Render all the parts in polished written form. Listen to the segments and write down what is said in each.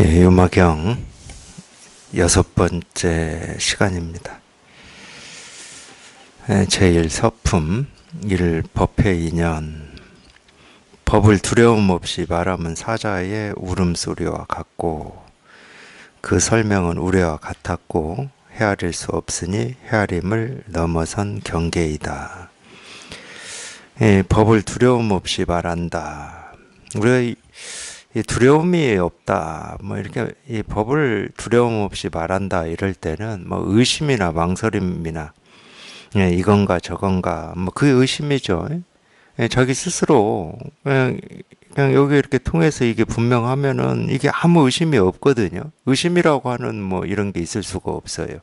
유마경 6번째 시간입니다. 제1서품 1. 법회 인연. 법을 두려움 없이 말하면 사자의 울음소리와 같고 그 설명은 우레와 같았고 헤아릴 수 없으니 헤아림을 넘어선 경계이다. 법을 두려움 없이 말한다. 우리가 이 두려움이 없다, 이렇게 이 법을 두려움 없이 말한다 이럴 때는 의심이나 망설임이나 이건가 저건가 그 의심이죠. 자기 스스로 그냥 여기 이렇게 통해서 이게 분명하면은 이게 아무 의심이 없거든요. 의심이라고 하는 이런 게 있을 수가 없어요.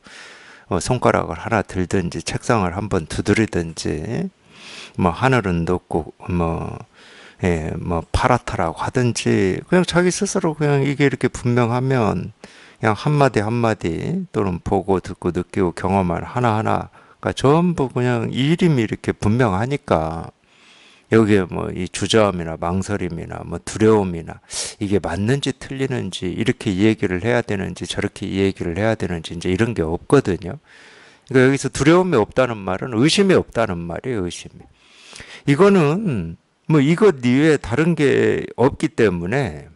손가락을 하나 들든지 책상을 한번 두드리든지 하늘은 높고 파랗다라고 하든지 그냥 자기 스스로 그냥 이게 이렇게 분명하면 그냥 한마디 한마디 또는 보고 듣고 느끼고 경험할 하나하나가 전부 그냥 이 이름이 이렇게 분명하니까 여기에 이 주저함이나 망설임이나 두려움이나 이게 맞는지 틀리는지 이렇게 이 얘기를 해야 되는지 저렇게 이 얘기를 해야 되는지 이제 이런 게 없거든요. 그러니까 여기서 두려움이 없다는 말은 의심이 없다는 말이에요. 의심이. 이거는 이것 이외에 다른 게 없기 때문에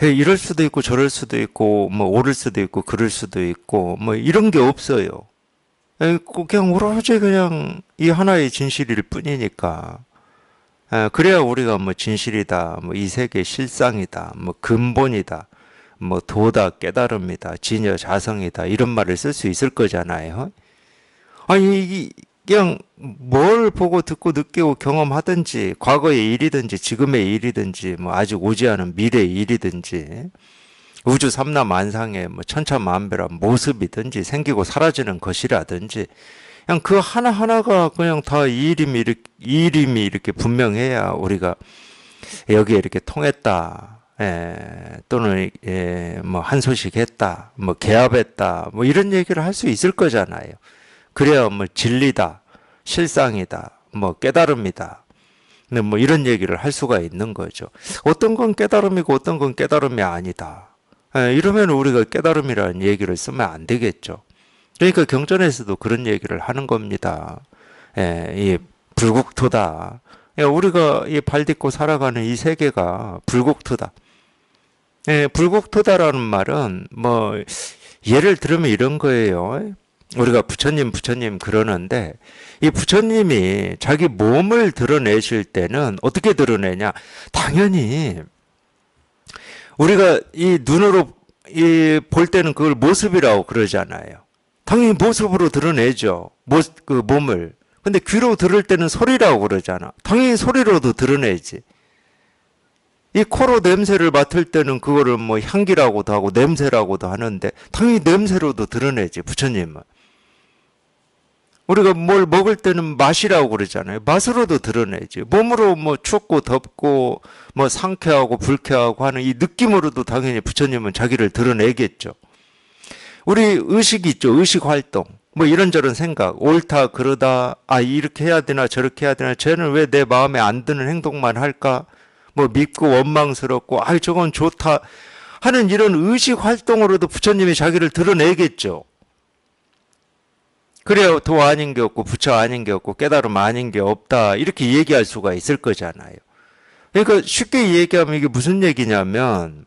이럴 수도 있고 저럴 수도 있고 옳을 수도 있고 그럴 수도 있고 이런 게 없어요. 그냥 오로지 그냥 이 하나의 진실일 뿐이니까. 그래야 우리가 진실이다, 이 세계 실상이다, 근본이다, 도다, 깨달음이다, 진여 자성이다 이런 말을 쓸 수 있을 거잖아요. 아니 그냥 뭘 보고 듣고 느끼고 경험하든지 과거의 일이든지 지금의 일이든지 아직 오지 않은 미래의 일이든지 우주 삼라만상의 천차만별한 모습이든지 생기고 사라지는 것이라든지 그냥 그 하나하나가 그냥 다 이 이름이 이렇게 분명해야 우리가 여기에 이렇게 통했다. 또는 한 소식 했다. 개합했다. 이런 얘기를 할 수 있을 거잖아요. 그래야 진리다, 실상이다, 깨달음이다. 이런 얘기를 할 수가 있는 거죠. 어떤 건 깨달음이고 어떤 건 깨달음이 아니다. 이러면 우리가 깨달음이라는 얘기를 쓰면 안 되겠죠. 그러니까 경전에서도 그런 얘기를 하는 겁니다. 이 불국토다. 우리가 이 발 딛고 살아가는 이 세계가 불국토다. 불국토다라는 말은 예를 들으면 이런 거예요. 우리가 부처님 그러는데 이 부처님이 자기 몸을 드러내실 때는 어떻게 드러내냐? 당연히 우리가 이 눈으로 볼 때는 그걸 모습이라고 그러잖아요. 당연히 모습으로 드러내죠. 그 몸을. 근데 귀로 들을 때는 소리라고 그러잖아. 당연히 소리로도 드러내지. 이 코로 냄새를 맡을 때는 그거를 향기라고도 하고 냄새라고도 하는데 당연히 냄새로도 드러내지, 부처님은. 우리가 뭘 먹을 때는 맛이라고 그러잖아요. 맛으로도 드러내지. 몸으로 춥고 덥고 상쾌하고 불쾌하고 하는 이 느낌으로도 당연히 부처님은 자기를 드러내겠죠. 우리 의식이 있죠. 의식 활동. 이런저런 생각. 옳다, 그러다, 이렇게 해야 되나, 저렇게 해야 되나, 쟤는 왜 내 마음에 안 드는 행동만 할까? 믿고 원망스럽고, 저건 좋다. 하는 이런 의식 활동으로도 부처님이 자기를 드러내겠죠. 그래야 도 아닌 게 없고 부처 아닌 게 없고 깨달음 아닌 게 없다 이렇게 얘기할 수가 있을 거잖아요. 그러니까 쉽게 얘기하면 이게 무슨 얘기냐면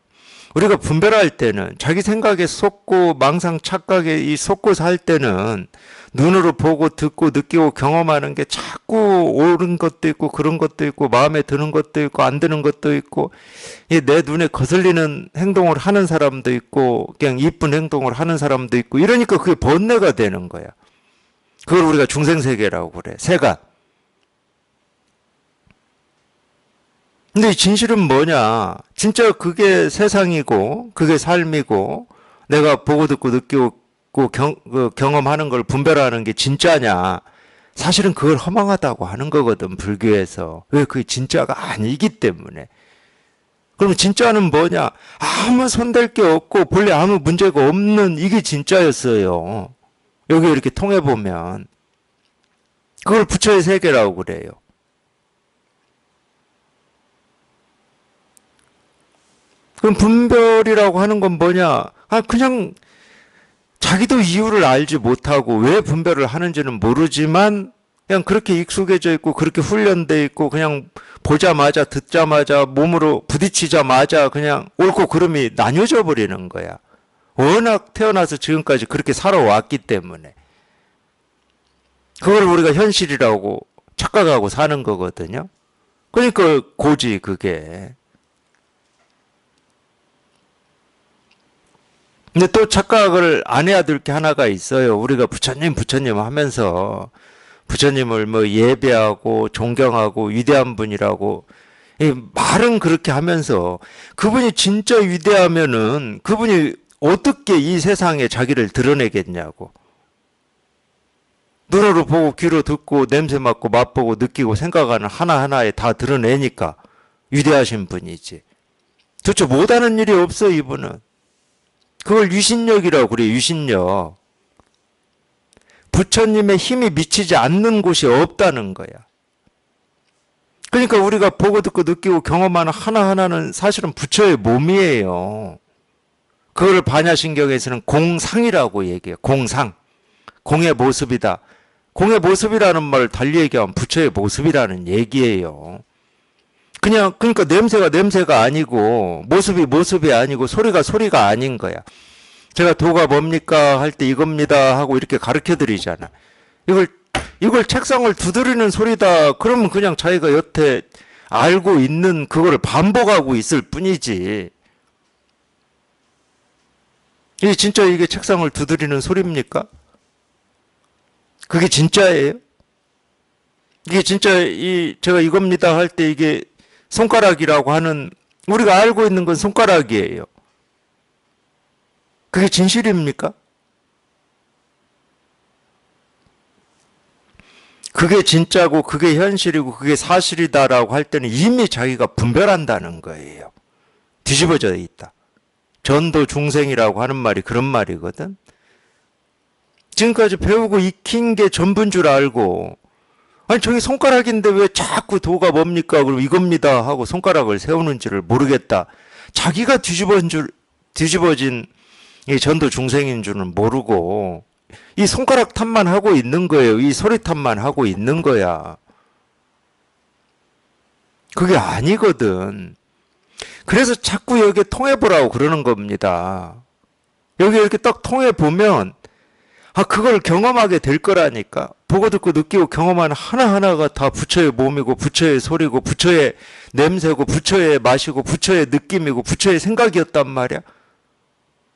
우리가 분별할 때는 자기 생각에 속고 망상 착각에 속고 살 때는 눈으로 보고 듣고 느끼고 경험하는 게 자꾸 옳은 것도 있고 그런 것도 있고 마음에 드는 것도 있고 안 드는 것도 있고 내 눈에 거슬리는 행동을 하는 사람도 있고 그냥 이쁜 행동을 하는 사람도 있고 이러니까 그게 번뇌가 되는 거야. 그걸 우리가 중생세계라고 그래. 세간. 근데 진실은 뭐냐? 진짜 그게 세상이고 그게 삶이고 내가 보고 듣고 느끼고 경험하는 걸 분별하는 게 진짜냐? 사실은 그걸 허망하다고 하는 거거든, 불교에서. 왜? 그게 진짜가 아니기 때문에. 그럼 진짜는 뭐냐? 아무 손댈 게 없고 본래 아무 문제가 없는 이게 진짜였어요. 여기 이렇게 통해보면 그걸 부처의 세계라고 그래요. 그럼 분별이라고 하는 건 뭐냐? 그냥 자기도 이유를 알지 못하고 왜 분별을 하는지는 모르지만 그냥 그렇게 익숙해져 있고 그렇게 훈련돼 있고 그냥 보자마자 듣자마자 몸으로 부딪히자마자 그냥 옳고 그름이 나뉘어져 버리는 거야. 워낙 태어나서 지금까지 그렇게 살아왔기 때문에. 그걸 우리가 현실이라고 착각하고 사는 거거든요. 그러니까 고지 그게. 근데 또 착각을 안 해야 될 게 하나가 있어요. 우리가 부처님 하면서 부처님을 뭐 예배하고 존경하고 위대한 분이라고 말은 그렇게 하면서 그분이 진짜 위대하면은 그분이 어떻게 이 세상에 자기를 드러내겠냐고. 눈으로 보고 귀로 듣고 냄새 맡고 맛보고 느끼고 생각하는 하나하나에 다 드러내니까 위대하신 분이지. 도대체 못하는 일이 없어 이분은. 그걸 유신력이라고 그래. 유신력. 부처님의 힘이 미치지 않는 곳이 없다는 거야. 그러니까 우리가 보고 듣고 느끼고 경험하는 하나하나는 사실은 부처의 몸이에요. 그걸 반야신경에서는 공상이라고 얘기해요. 공상. 공의 모습이다. 공의 모습이라는 말을 달리 얘기하면 부처의 모습이라는 얘기예요. 그러니까 냄새가 냄새가 아니고 모습이 아니고 소리가 아닌 거야. 제가 도가 뭡니까 할 때 이겁니다 하고 이렇게 가르쳐 드리잖아. 이걸 책상을 두드리는 소리다. 그러면 그냥 자기가 여태 알고 있는 그거를 반복하고 있을 뿐이지. 이게 진짜 이게 책상을 두드리는 소리입니까? 그게 진짜예요? 이게 진짜 제가 이겁니다 할 때 이게 손가락이라고 하는 우리가 알고 있는 건 손가락이에요. 그게 진실입니까? 그게 진짜고 그게 현실이고 그게 사실이다라고 할 때는 이미 자기가 분별한다는 거예요. 뒤집어져 있다. 전도 중생이라고 하는 말이 그런 말이거든. 지금까지 배우고 익힌 게 전부인 줄 알고 아니 저게 손가락인데 왜 자꾸 도가 뭡니까? 그럼 이겁니다 하고 손가락을 세우는지를 모르겠다. 자기가 뒤집어진 이 전도 중생인 줄은 모르고 이 손가락 탓만 하고 있는 거예요. 이 소리 탓만 하고 있는 거야. 그게 아니거든. 그래서 자꾸 여기에 통해보라고 그러는 겁니다. 여기 이렇게 딱 통해보면 그걸 경험하게 될 거라니까. 보고 듣고 느끼고 경험하는 하나하나가 다 부처의 몸이고 부처의 소리고 부처의 냄새고 부처의 맛이고 부처의 느낌이고 부처의 생각이었단 말이야.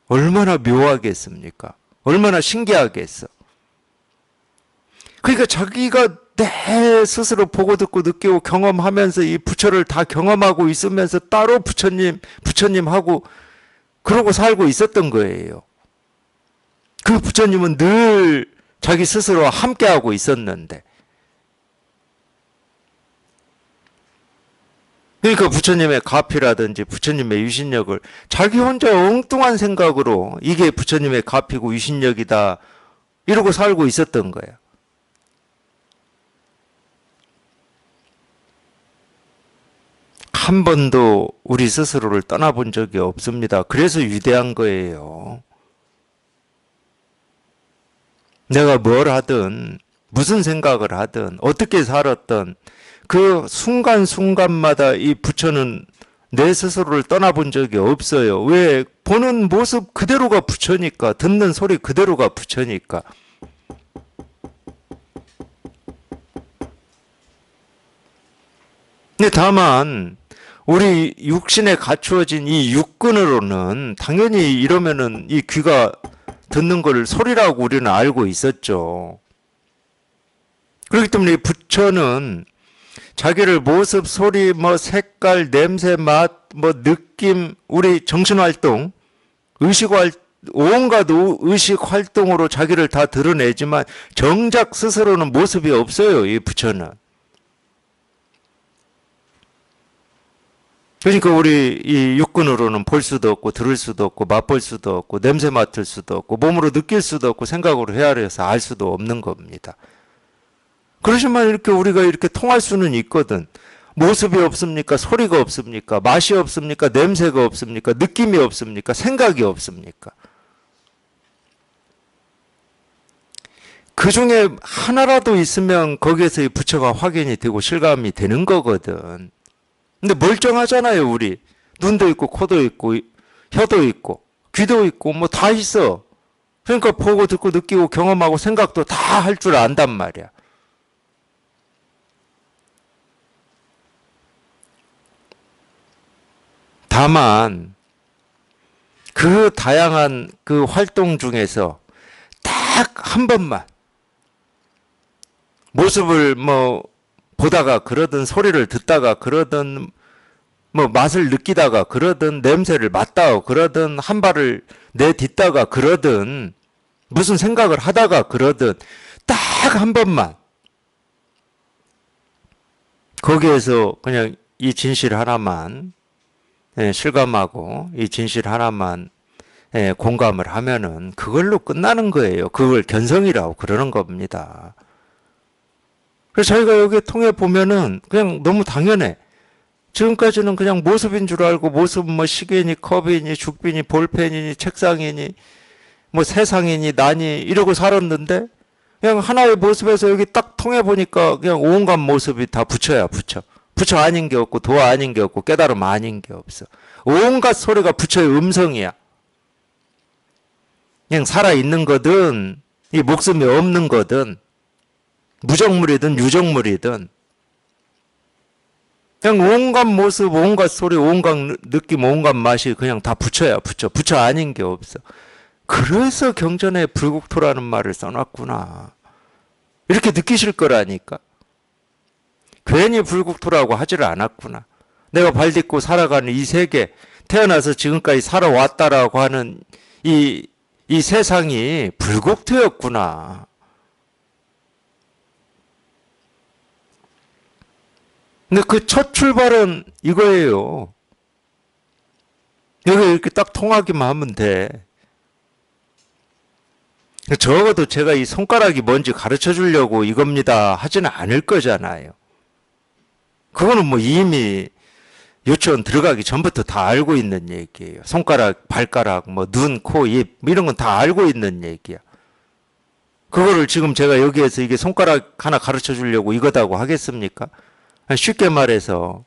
얼마나 묘하겠습니까? 얼마나 신기하겠어. 그러니까 자기가 내 스스로 보고 듣고 느끼고 경험하면서 이 부처를 다 경험하고 있으면서 따로 부처님하고 그러고 살고 있었던 거예요. 그 부처님은 늘 자기 스스로 함께하고 있었는데. 그러니까 부처님의 가피라든지 부처님의 유신력을 자기 혼자 엉뚱한 생각으로 이게 부처님의 가피고 유신력이다 이러고 살고 있었던 거야. 한 번도 우리 스스로를 떠나본 적이 없습니다. 그래서 위대한 거예요. 내가 뭘 하든 무슨 생각을 하든 어떻게 살았든 그 순간순간마다 이 부처는 내 스스로를 떠나본 적이 없어요. 왜? 보는 모습 그대로가 부처니까. 듣는 소리 그대로가 부처니까. 근데 다만 우리 육신에 갖추어진 이 육근으로는 당연히 이러면은 이 귀가 듣는 걸 소리라고 우리는 알고 있었죠. 그렇기 때문에 부처는 자기를 모습, 소리, 색깔, 냄새, 맛, 느낌, 우리 정신활동, 온갖 의식 활동으로 자기를 다 드러내지만 정작 스스로는 모습이 없어요, 이 부처는. 그러니까 우리 이 육근으로는 볼 수도 없고 들을 수도 없고 맛볼 수도 없고 냄새 맡을 수도 없고 몸으로 느낄 수도 없고 생각으로 헤아려서 알 수도 없는 겁니다. 그러지만 이렇게 우리가 이렇게 통할 수는 있거든. 모습이 없습니까? 소리가 없습니까? 맛이 없습니까? 냄새가 없습니까? 느낌이 없습니까? 생각이 없습니까? 그 중에 하나라도 있으면 거기에서 이 부처가 확인이 되고 실감이 되는 거거든. 근데 멀쩡하잖아요, 우리. 눈도 있고, 코도 있고, 혀도 있고, 귀도 있고, 뭐 다 있어. 그러니까 보고, 듣고, 느끼고, 경험하고, 생각도 다 할 줄 안단 말이야. 다만, 그 다양한 그 활동 중에서 딱 한 번만, 모습을 뭐, 보다가 그러든 소리를 듣다가 그러든 뭐 맛을 느끼다가 그러든 냄새를 맡다가 그러든 한 발을 내딛다가 그러든 무슨 생각을 하다가 그러든 딱 한 번만 거기에서 그냥 이 진실 하나만 실감하고 이 진실 하나만 공감을 하면은 그걸로 끝나는 거예요. 그걸 견성이라고 그러는 겁니다. 그래서 저희가 여기 통해 보면은 그냥 너무 당연해. 지금까지는 그냥 모습인 줄 알고 모습은 뭐 시계니 컵이니 죽비니 볼펜이니 책상이니 뭐 세상이니 나니 이러고 살았는데 그냥 하나의 모습에서 여기 딱 통해 보니까 그냥 온갖 모습이 다 부처야 부처. 부처 아닌 게 없고 도화 아닌 게 없고 깨달음 아닌 게 없어. 온갖 소리가 부처의 음성이야. 그냥 살아있는 거든 이 목숨이 없는 거든 무정물이든 유정물이든 그냥 온갖 모습, 온갖 소리, 온갖 느낌, 온갖 맛이 그냥 다 부처야, 부처. 부처 아닌 게 없어. 그래서 경전에 불국토라는 말을 써놨구나. 이렇게 느끼실 거라니까. 괜히 불국토라고 하지를 않았구나. 내가 발 딛고 살아가는 이 세계, 태어나서 지금까지 살아왔다라고 하는 이 세상이 불국토였구나. 근데 그 첫 출발은 이거예요. 여기 이렇게 딱 통하기만 하면 돼. 적어도 제가 이 손가락이 뭔지 가르쳐 주려고 이겁니다 하지는 않을 거잖아요. 그거는 뭐 이미 유치원 들어가기 전부터 다 알고 있는 얘기예요. 손가락, 발가락, 뭐 눈, 코, 입 이런 건 다 알고 있는 얘기야. 그거를 지금 제가 여기에서 이게 손가락 하나 가르쳐 주려고 이거다고 하겠습니까? 쉽게 말해서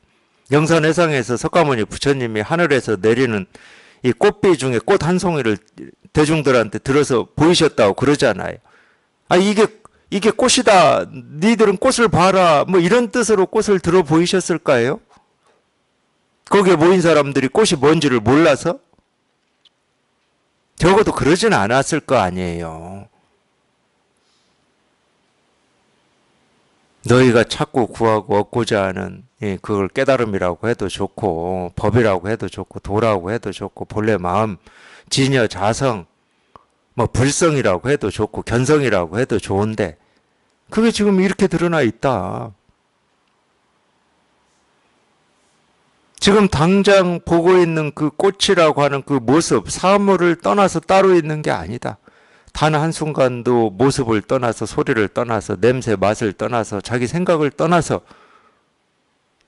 영산회상에서 석가모니 부처님이 하늘에서 내리는 이 꽃비 중에 꽃 한 송이를 대중들한테 들어서 보이셨다고 그러잖아요. 아 이게 꽃이다. 니들은 꽃을 봐라. 뭐 이런 뜻으로 꽃을 들어 보이셨을까요? 거기에 모인 사람들이 꽃이 뭔지를 몰라서? 적어도 그러진 않았을 거 아니에요. 너희가 찾고 구하고 얻고자 하는 그걸 깨달음이라고 해도 좋고 법이라고 해도 좋고 도라고 해도 좋고 본래 마음, 진여, 자성, 뭐 불성이라고 해도 좋고 견성이라고 해도 좋은데 그게 지금 이렇게 드러나 있다. 지금 당장 보고 있는 그 꽃이라고 하는 그 모습, 사물을 떠나서 따로 있는 게 아니다. 단 한순간도 모습을 떠나서 소리를 떠나서 냄새 맛을 떠나서 자기 생각을 떠나서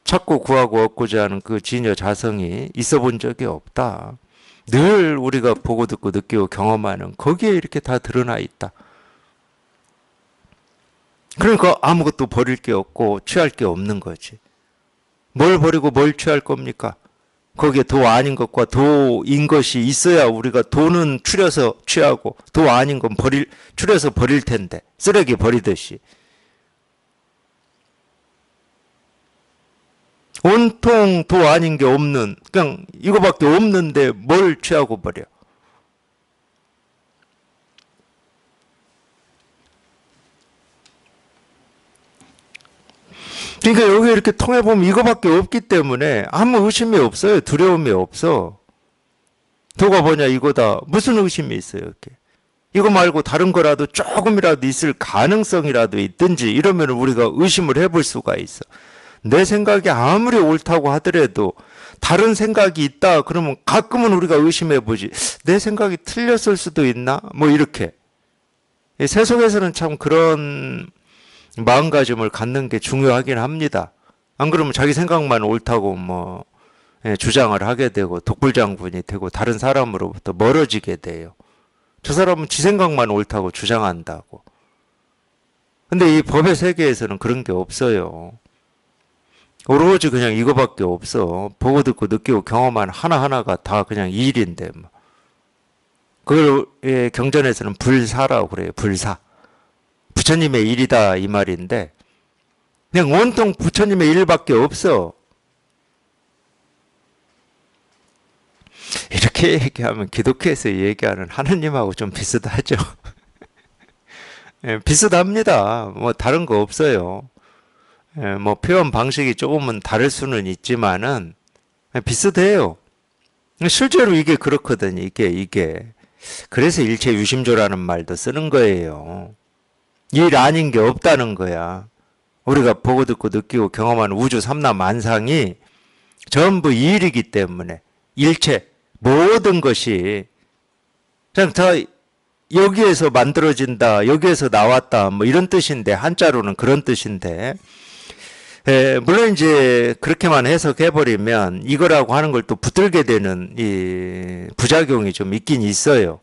찾고 구하고 얻고자 하는 그 진여 자성이 있어 본 적이 없다. 늘 우리가 보고 듣고 느끼고 경험하는 거기에 이렇게 다 드러나 있다. 그러니까 아무것도 버릴 게 없고 취할 게 없는 거지. 뭘 버리고 뭘 취할 겁니까? 거기에 도 아닌 것과 도인 것이 있어야 우리가 도는 추려서 취하고 도 아닌 건 추려서 버릴 텐데 쓰레기 버리듯이 온통 도 아닌 게 없는 그냥 이거밖에 없는데 뭘 취하고 버려. 그러니까 여기 이렇게 통해보면 이거밖에 없기 때문에 아무 의심이 없어요. 두려움이 없어. 도가 뭐냐 이거다. 무슨 의심이 있어요. 이렇게. 이거 말고 다른 거라도 조금이라도 있을 가능성이라도 있든지 이러면 우리가 의심을 해볼 수가 있어. 내 생각이 아무리 옳다고 하더라도 다른 생각이 있다 그러면 가끔은 우리가 의심해보지. 내 생각이 틀렸을 수도 있나? 뭐 이렇게. 세속에서는 참 그런 마음가짐을 갖는 게 중요하긴 합니다. 안 그러면 자기 생각만 옳다고 뭐 주장을 하게 되고 독불장군이 되고 다른 사람으로부터 멀어지게 돼요. 저 사람은 지 생각만 옳다고 주장한다고. 근데 이 법의 세계에서는 그런 게 없어요. 오로지 그냥 이거밖에 없어. 보고 듣고 느끼고 경험한 하나하나가 다 그냥 일인데 뭐. 그걸 경전에서는 불사라고 그래요. 불사. 부처님의 일이다 이 말인데 그냥 온통 부처님의 일밖에 없어. 이렇게 얘기하면 기독교에서 얘기하는 하느님하고 좀 비슷하죠. 비슷합니다. 뭐 다른 거 없어요. 뭐 표현 방식이 조금은 다를 수는 있지만은 비슷해요. 실제로 이게 그렇거든요. 이게. 그래서 일체 유심조라는 말도 쓰는 거예요. 일 아닌 게 없다는 거야. 우리가 보고 듣고 느끼고 경험한 우주 삼라만상이 전부 일이기 때문에 일체 모든 것이 그냥 다 여기에서 만들어진다, 여기에서 나왔다, 뭐 이런 뜻인데 한자로는 그런 뜻인데 물론 이제 그렇게만 해석해버리면 이거라고 하는 걸 또 붙들게 되는 이 부작용이 좀 있긴 있어요.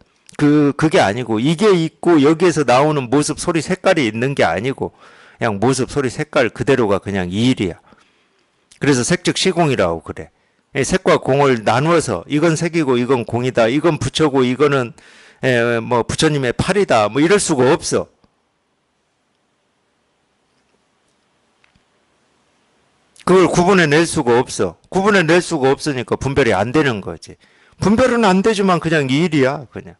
그게 아니고 이게 있고 여기에서 나오는 모습, 소리, 색깔이 있는 게 아니고 그냥 모습, 소리, 색깔 그대로가 그냥 이 일이야. 그래서 색즉 시공이라고 그래. 색과 공을 나누어서 이건 색이고 이건 공이다. 이건 부처고 이거는 뭐 부처님의 팔이다. 뭐 이럴 수가 없어. 그걸 구분해낼 수가 없어. 구분해낼 수가 없으니까 분별이 안 되는 거지. 분별은 안 되지만 그냥 이 일이야. 그냥.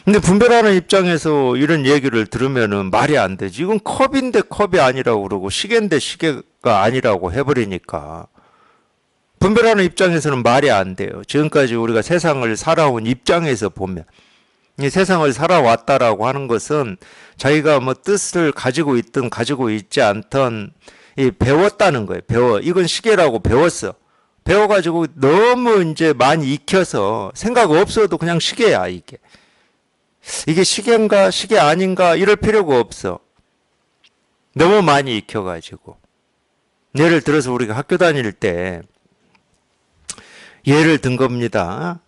근데 분별하는 입장에서 이런 얘기를 들으면은 말이 안 되지. 이건 컵인데 컵이 아니라고 그러고 시계인데 시계가 아니라고 해버리니까. 분별하는 입장에서는 말이 안 돼요. 지금까지 우리가 세상을 살아온 입장에서 보면. 이 세상을 살아왔다라고 하는 것은 자기가 뭐 뜻을 가지고 있든 가지고 있지 않든 이 배웠다는 거예요. 배워. 이건 시계라고 배웠어. 배워가지고 너무 이제 많이 익혀서 생각 없어도 그냥 시계야, 이게. 이게 시계인가 시계 아닌가 이럴 필요가 없어. 너무 많이 익혀가지고. 예를 들어서 우리가 학교 다닐 때 예를 든 겁니다.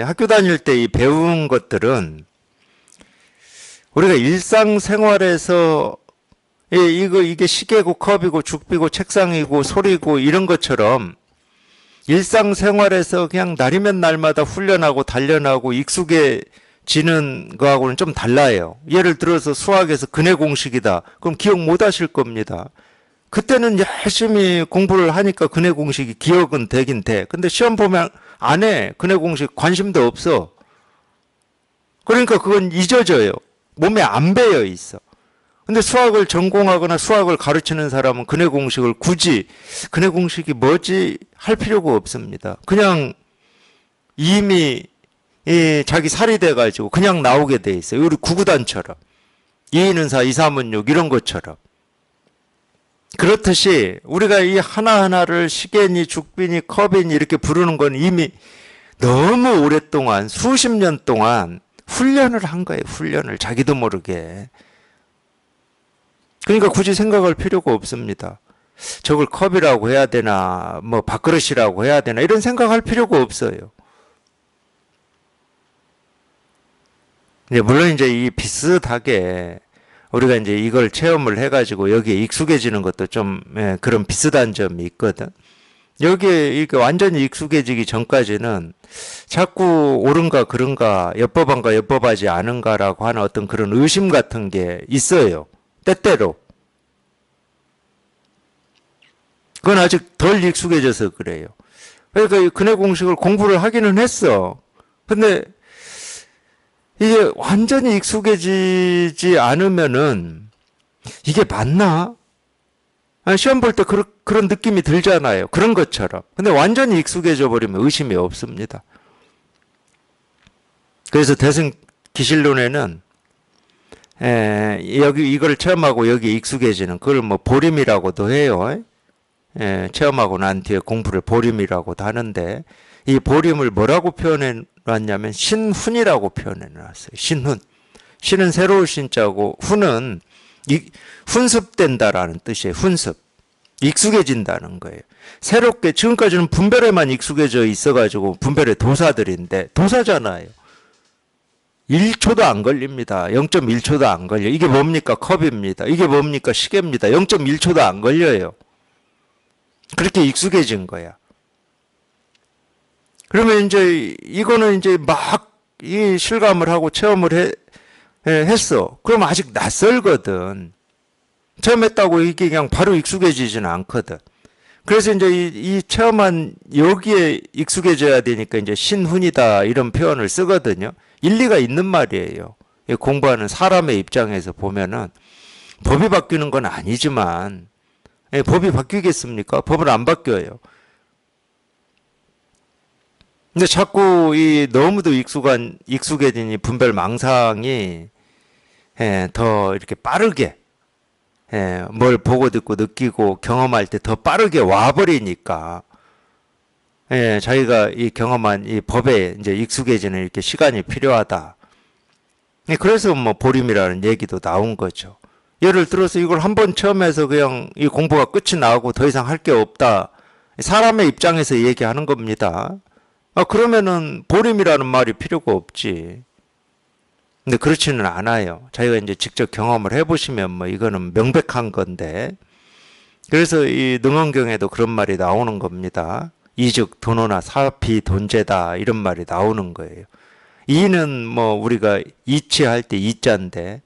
학교 다닐 때 이 배운 것들은 우리가 일상생활에서 이게 시계고 컵이고 죽비고 책상이고 소리고 이런 것처럼 일상생활에서 그냥 날이면 날마다 훈련하고 단련하고 익숙해지는 거하고는 좀 달라요. 예를 들어서 수학에서 근해 공식이다. 그럼 기억 못 하실 겁니다. 그때는 열심히 공부를 하니까 근해 공식이 기억은 되긴 돼. 근데 시험 보면 안 해. 근해 공식 관심도 없어. 그러니까 그건 잊어져요. 몸에 안 배어 있어. 근데 수학을 전공하거나 수학을 가르치는 사람은 근해 공식을 굳이 근해 공식이 뭐지 할 필요가 없습니다. 그냥 이미 자기 살이 돼가지고 그냥 나오게 돼 있어요. 우리 구구단처럼 2는 4, 2, 3은 6 이런 것처럼. 그렇듯이 우리가 이 하나하나를 시계니 죽비니 컵이니 이렇게 부르는 건 이미 너무 오랫동안 수십 년 동안 훈련을 한 거예요. 훈련을 자기도 모르게. 그러니까 굳이 생각할 필요가 없습니다. 저걸 컵이라고 해야 되나 뭐 밥그릇이라고 해야 되나 이런 생각할 필요가 없어요. 물론 이제 이 비슷하게 우리가 이제 이걸 체험을 해가지고 여기에 익숙해지는 것도 좀 그런 비슷한 점이 있거든. 여기에 이렇게 완전히 익숙해지기 전까지는 자꾸 옳은가 그른가 엽법한가 엽법하지 않은가라고 하는 어떤 그런 의심 같은 게 있어요. 때때로. 그건 아직 덜 익숙해져서 그래요. 그러니까 이 근해 공식을 공부를 하기는 했어. 근데 이게 완전히 익숙해지지 않으면은 이게 맞나? 시험 볼 때 그런 느낌이 들잖아요. 그런 것처럼. 근데 완전히 익숙해져 버리면 의심이 없습니다. 그래서 대승 기실론에는 여기 이걸 체험하고 여기 익숙해지는 그걸 뭐 보림이라고도 해요. 체험하고 난 뒤에 공부를 보림이라고도 하는데 이 보림을 뭐라고 표현해 놨냐면 신훈이라고 표현해 놨어요. 신훈. 신은 새로울 신자고 훈은 훈습된다라는 뜻이에요. 훈습. 익숙해진다는 거예요. 새롭게 지금까지는 분별에만 익숙해져 있어가지고 분별의 도사들인데 도사잖아요. 1초도 안 걸립니다. 0.1초도 안 걸려요. 이게 뭡니까? 컵입니다. 이게 뭡니까? 시계입니다. 0.1초도 안 걸려요. 그렇게 익숙해진 거야. 그러면 이제 이거는 이제 막 이 실감을 하고 체험을 했어. 그럼 아직 낯설거든. 처음 했다고 이게 그냥 바로 익숙해지지는 않거든. 그래서 이제 이 체험한 여기에 익숙해져야 되니까 이제 신훈이다 이런 표현을 쓰거든요. 일리가 있는 말이에요. 공부하는 사람의 입장에서 보면은 법이 바뀌는 건 아니지만 법이 바뀌겠습니까? 법은 안 바뀌어요. 근데 자꾸 이 너무도 익숙해진 이 분별 망상이 더 이렇게 빠르게 뭘 보고 듣고 느끼고 경험할 때 더 빠르게 와버리니까 자기가 이 경험한 이 법에 이제 익숙해지는 이렇게 시간이 필요하다. 그래서 뭐 보림이라는 얘기도 나온 거죠. 예를 들어서 이걸 한번 체험해서 그냥 이 공부가 끝이 나고 더 이상 할 게 없다. 사람의 입장에서 얘기하는 겁니다. 그러면은 보림이라는 말이 필요가 없지. 근데 그렇지는 않아요. 자기가 이제 직접 경험을 해보시면 뭐 이거는 명백한 건데. 그래서 이 능언경에도 그런 말이 나오는 겁니다. 이즉 도노나 사피 돈제다 이런 말이 나오는 거예요. 이는 뭐 우리가 이치할 때 이자인데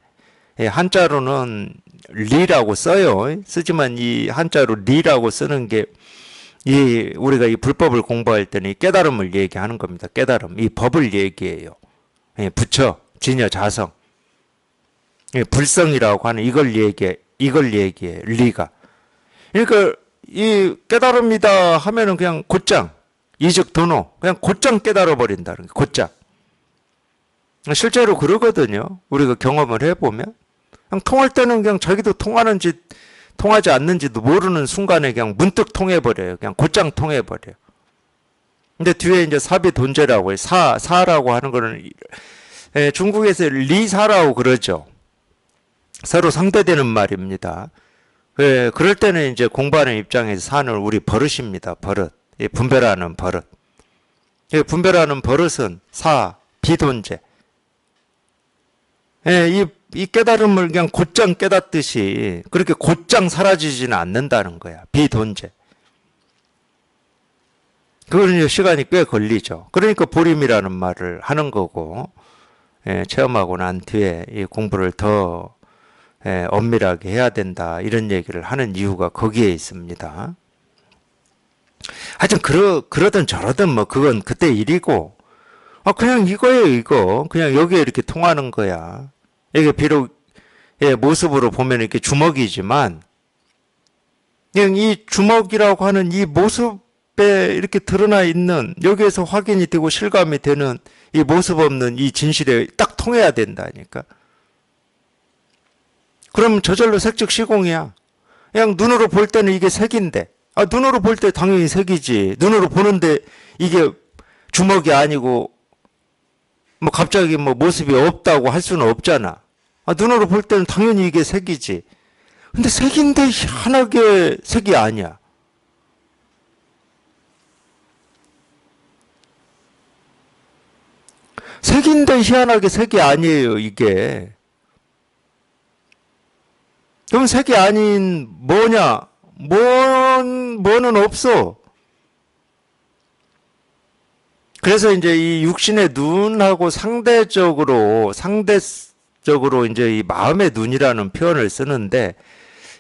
한자로는 리라고 써요. 쓰지만 이 한자로 리라고 쓰는 게 이 우리가 이 불법을 공부할 때는 이 깨달음을 얘기하는 겁니다. 깨달음. 이 법을 얘기해요. 부처, 진여, 자성. 불성이라고 하는 이걸 얘기해. 리가. 그러니까 이 깨달음이다 하면은 그냥 곧장 이즉 도노 그냥 곧장 깨달아 버린다는 거. 곧장. 실제로 그러거든요. 우리가 경험을 해보면 그냥 통할 때는 그냥 자기도 통하는지 통하지 않는지도 모르는 순간에 그냥 문득 통해버려요. 그냥 곧장 통해버려요. 근데 뒤에 이제 사비 돈제라고 해요. 사라고 하는 거는 중국에서 리사라고 그러죠. 서로 상대되는 말입니다. 그럴 때는 이제 공부하는 입장에서 사는 우리 버릇입니다. 버릇. 분별하는 버릇. 분별하는 버릇은 비돈제. 이 깨달음을 그냥 곧장 깨닫듯이 그렇게 곧장 사라지지는 않는다는 거야. 비돈제. 그거는 시간이 꽤 걸리죠. 그러니까 보림이라는 말을 하는 거고, 체험하고 난 뒤에 이 공부를 더 엄밀하게 해야 된다. 이런 얘기를 하는 이유가 거기에 있습니다. 하여튼 그러든 저러든 뭐 그건 그때 일이고, 그냥 이거예요, 이거. 그냥 여기에 이렇게 통하는 거야. 이게 비록 모습으로 보면 이렇게 주먹이지만 그냥 이 주먹이라고 하는 이 모습에 이렇게 드러나 있는 여기에서 확인이 되고 실감이 되는 이 모습 없는 이 진실에 딱 통해야 된다니까. 그럼 저절로 색즉 시공이야. 그냥 눈으로 볼 때는 이게 색인데 눈으로 볼 때 당연히 색이지. 눈으로 보는데 이게 주먹이 아니고 뭐 갑자기 뭐 모습이 없다고 할 수는 없잖아. 눈으로 볼 때는 당연히 이게 색이지. 근데 색인데 희한하게 색이 아니야. 색인데 희한하게 색이 아니에요, 이게. 그럼 색이 아닌 뭐냐? 뭐는 없어. 그래서 이제 이 육신의 눈하고 상대적으로 이제 이 마음의 눈이라는 표현을 쓰는데,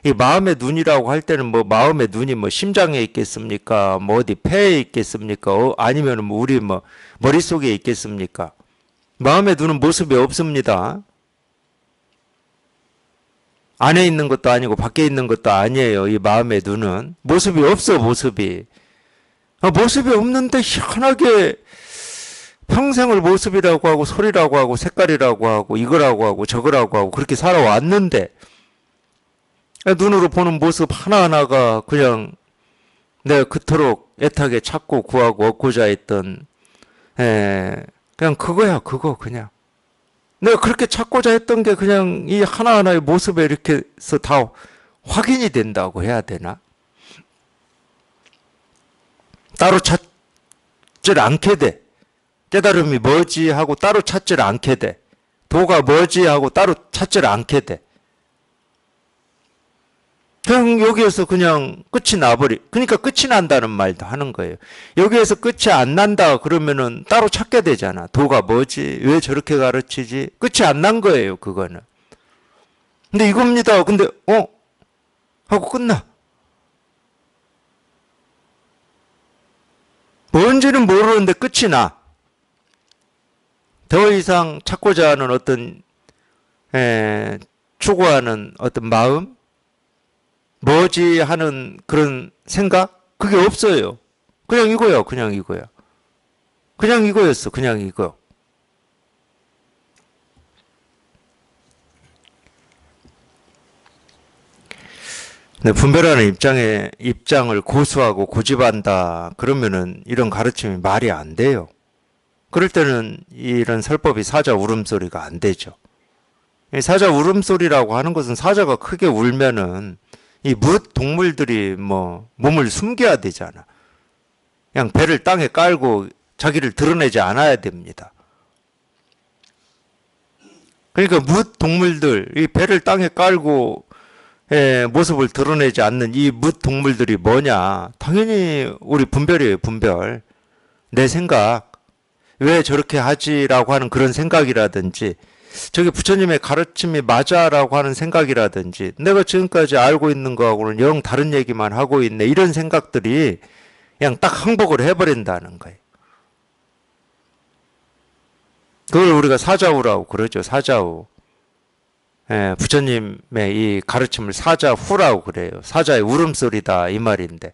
이 마음의 눈이라고 할 때는 뭐 마음의 눈이 뭐 심장에 있겠습니까? 뭐 어디 폐에 있겠습니까? 아니면 뭐 우리 뭐 머릿속에 있겠습니까? 마음의 눈은 모습이 없습니다. 안에 있는 것도 아니고 밖에 있는 것도 아니에요. 이 마음의 눈은 모습이 없어. 모습이 없는데 희한하게 평생을 모습이라고 하고 소리라고 하고 색깔이라고 하고 이거라고 하고 저거라고 하고 그렇게 살아왔는데 눈으로 보는 모습 하나하나가 그냥 내가 그토록 애타게 찾고 구하고 얻고자 했던 그냥 그거야. 그거 그냥 내가 그렇게 찾고자 했던 게 그냥 이 하나하나의 모습에 이렇게 해서 다 확인이 된다고 해야 되나? 따로 찾질 않게 돼. 깨달음이 뭐지 하고 따로 찾질 않게 돼. 도가 뭐지 하고 따로 찾질 않게 돼. 그냥 여기에서 그냥 끝이 나버리. 그러니까 끝이 난다는 말도 하는 거예요. 여기에서 끝이 안 난다 그러면은 따로 찾게 되잖아. 도가 뭐지? 왜 저렇게 가르치지? 끝이 안 난 거예요, 그거는. 근데 이겁니다. 근데 하고 끝나. 뭔지는 모르는데 끝이 나. 더 이상 찾고자 하는 어떤 추구하는 어떤 마음, 뭐지 하는 그런 생각? 그게 없어요. 그냥 이거야, 그냥 이거야. 그냥 이거였어, 그냥 이거. 근데 분별하는 입장을 고수하고 고집한다. 그러면은 이런 가르침이 말이 안 돼요. 그럴 때는 이런 설법이 사자 울음소리가 안 되죠. 사자 울음소리라고 하는 것은 사자가 크게 울면은 이 무릇 동물들이 뭐 몸을 숨겨야 되잖아. 그냥 배를 땅에 깔고 자기를 드러내지 않아야 됩니다. 그러니까 무릇 동물들, 이 배를 땅에 깔고 모습을 드러내지 않는 이 무릇 동물들이 뭐냐? 당연히 우리 분별이에요, 분별. 내 생각, 왜 저렇게 하지라고 하는 그런 생각이라든지, 저게 부처님의 가르침이 맞아라고 하는 생각이라든지, 내가 지금까지 알고 있는 거하고는 영 다른 얘기만 하고 있네, 이런 생각들이 그냥 딱 항복을 해버린다는 거예요. 그걸 우리가 사자후라고 그러죠, 사자후. 부처님의 이 가르침을 사자후라고 그래요. 사자의 울음소리다 이 말인데,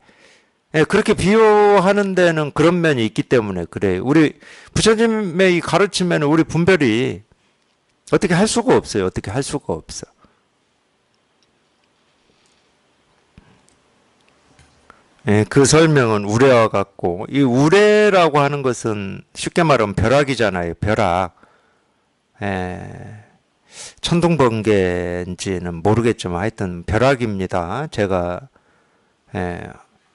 그렇게 비유하는 데는 그런 면이 있기 때문에 그래요. 우리 부처님의 이 가르침에는 우리 분별이 어떻게 할 수가 없어요. 어떻게 할 수가 없어. 그 설명은 우레와 같고, 이 우레라고 하는 것은 쉽게 말하면 벼락이잖아요. 벼락. 천둥번개인지는 모르겠지만 하여튼 벼락입니다. 제가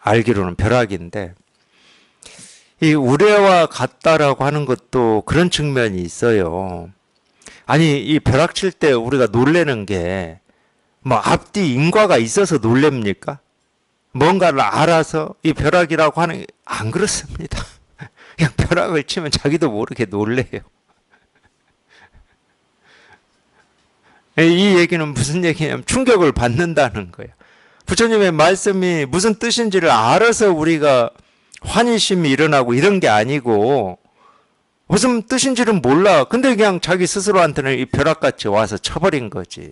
알기로는 벼락인데, 이 우레와 같다라고 하는 것도 그런 측면이 있어요. 아니, 이 벼락 칠 때 우리가 놀래는 게 뭐 앞뒤 인과가 있어서 놀랍니까? 뭔가를 알아서 이 벼락이라고 하는 게 안 그렇습니다. 그냥 벼락을 치면 자기도 모르게 놀래요. 이 얘기는 무슨 얘기냐면 충격을 받는다는 거예요. 부처님의 말씀이 무슨 뜻인지를 알아서 우리가 환희심이 일어나고 이런 게 아니고, 무슨 뜻인지는 몰라. 근데 그냥 자기 스스로한테는 이 벼락같이 와서 쳐버린 거지.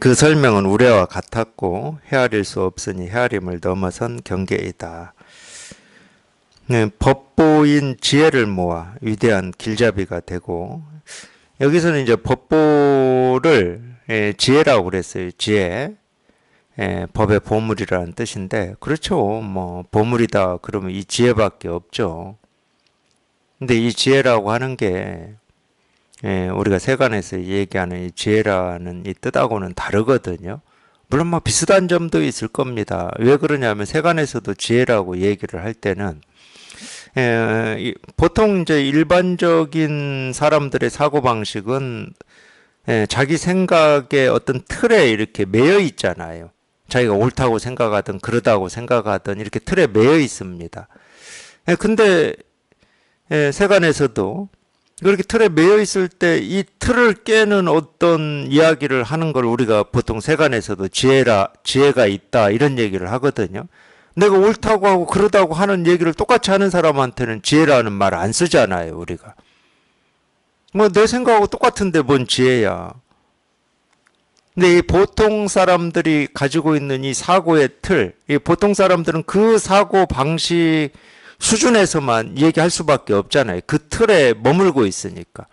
그 설명은 우레와 같았고 헤아릴 수 없으니 헤아림을 넘어선 경계이다. 법보인 지혜를 모아 위대한 길잡이가 되고, 여기서는 이제 법보를 지혜라고 그랬어요. 지혜. 법의 보물이라는 뜻인데, 그렇죠. 뭐 보물이다 그러면 이 지혜밖에 없죠. 근데 이 지혜라고 하는 게 우리가 세간에서 얘기하는 이 지혜라는 이 뜻하고는 다르거든요. 물론 뭐 비슷한 점도 있을 겁니다. 왜 그러냐면 세간에서도 지혜라고 얘기를 할 때는 보통 이제 일반적인 사람들의 사고방식은 자기 생각의 어떤 틀에 이렇게 매여 있잖아요. 자기가 옳다고 생각하든 그러다고 생각하든 이렇게 틀에 매여 있습니다. 근데 세간에서도 그렇게 틀에 매여 있을 때 이 틀을 깨는 어떤 이야기를 하는 걸 우리가 보통 세간에서도 지혜가 있다 이런 얘기를 하거든요. 내가 옳다고 하고 그러다고 하는 얘기를 똑같이 하는 사람한테는 지혜라는 말 안 쓰잖아요, 우리가. 뭐 내 생각하고 똑같은데 뭔 지혜야. 근데 이 보통 사람들이 가지고 있는 이 사고의 틀, 이 보통 사람들은 그 사고 방식 수준에서만 얘기할 수밖에 없잖아요. 그 틀에 머물고 있으니까.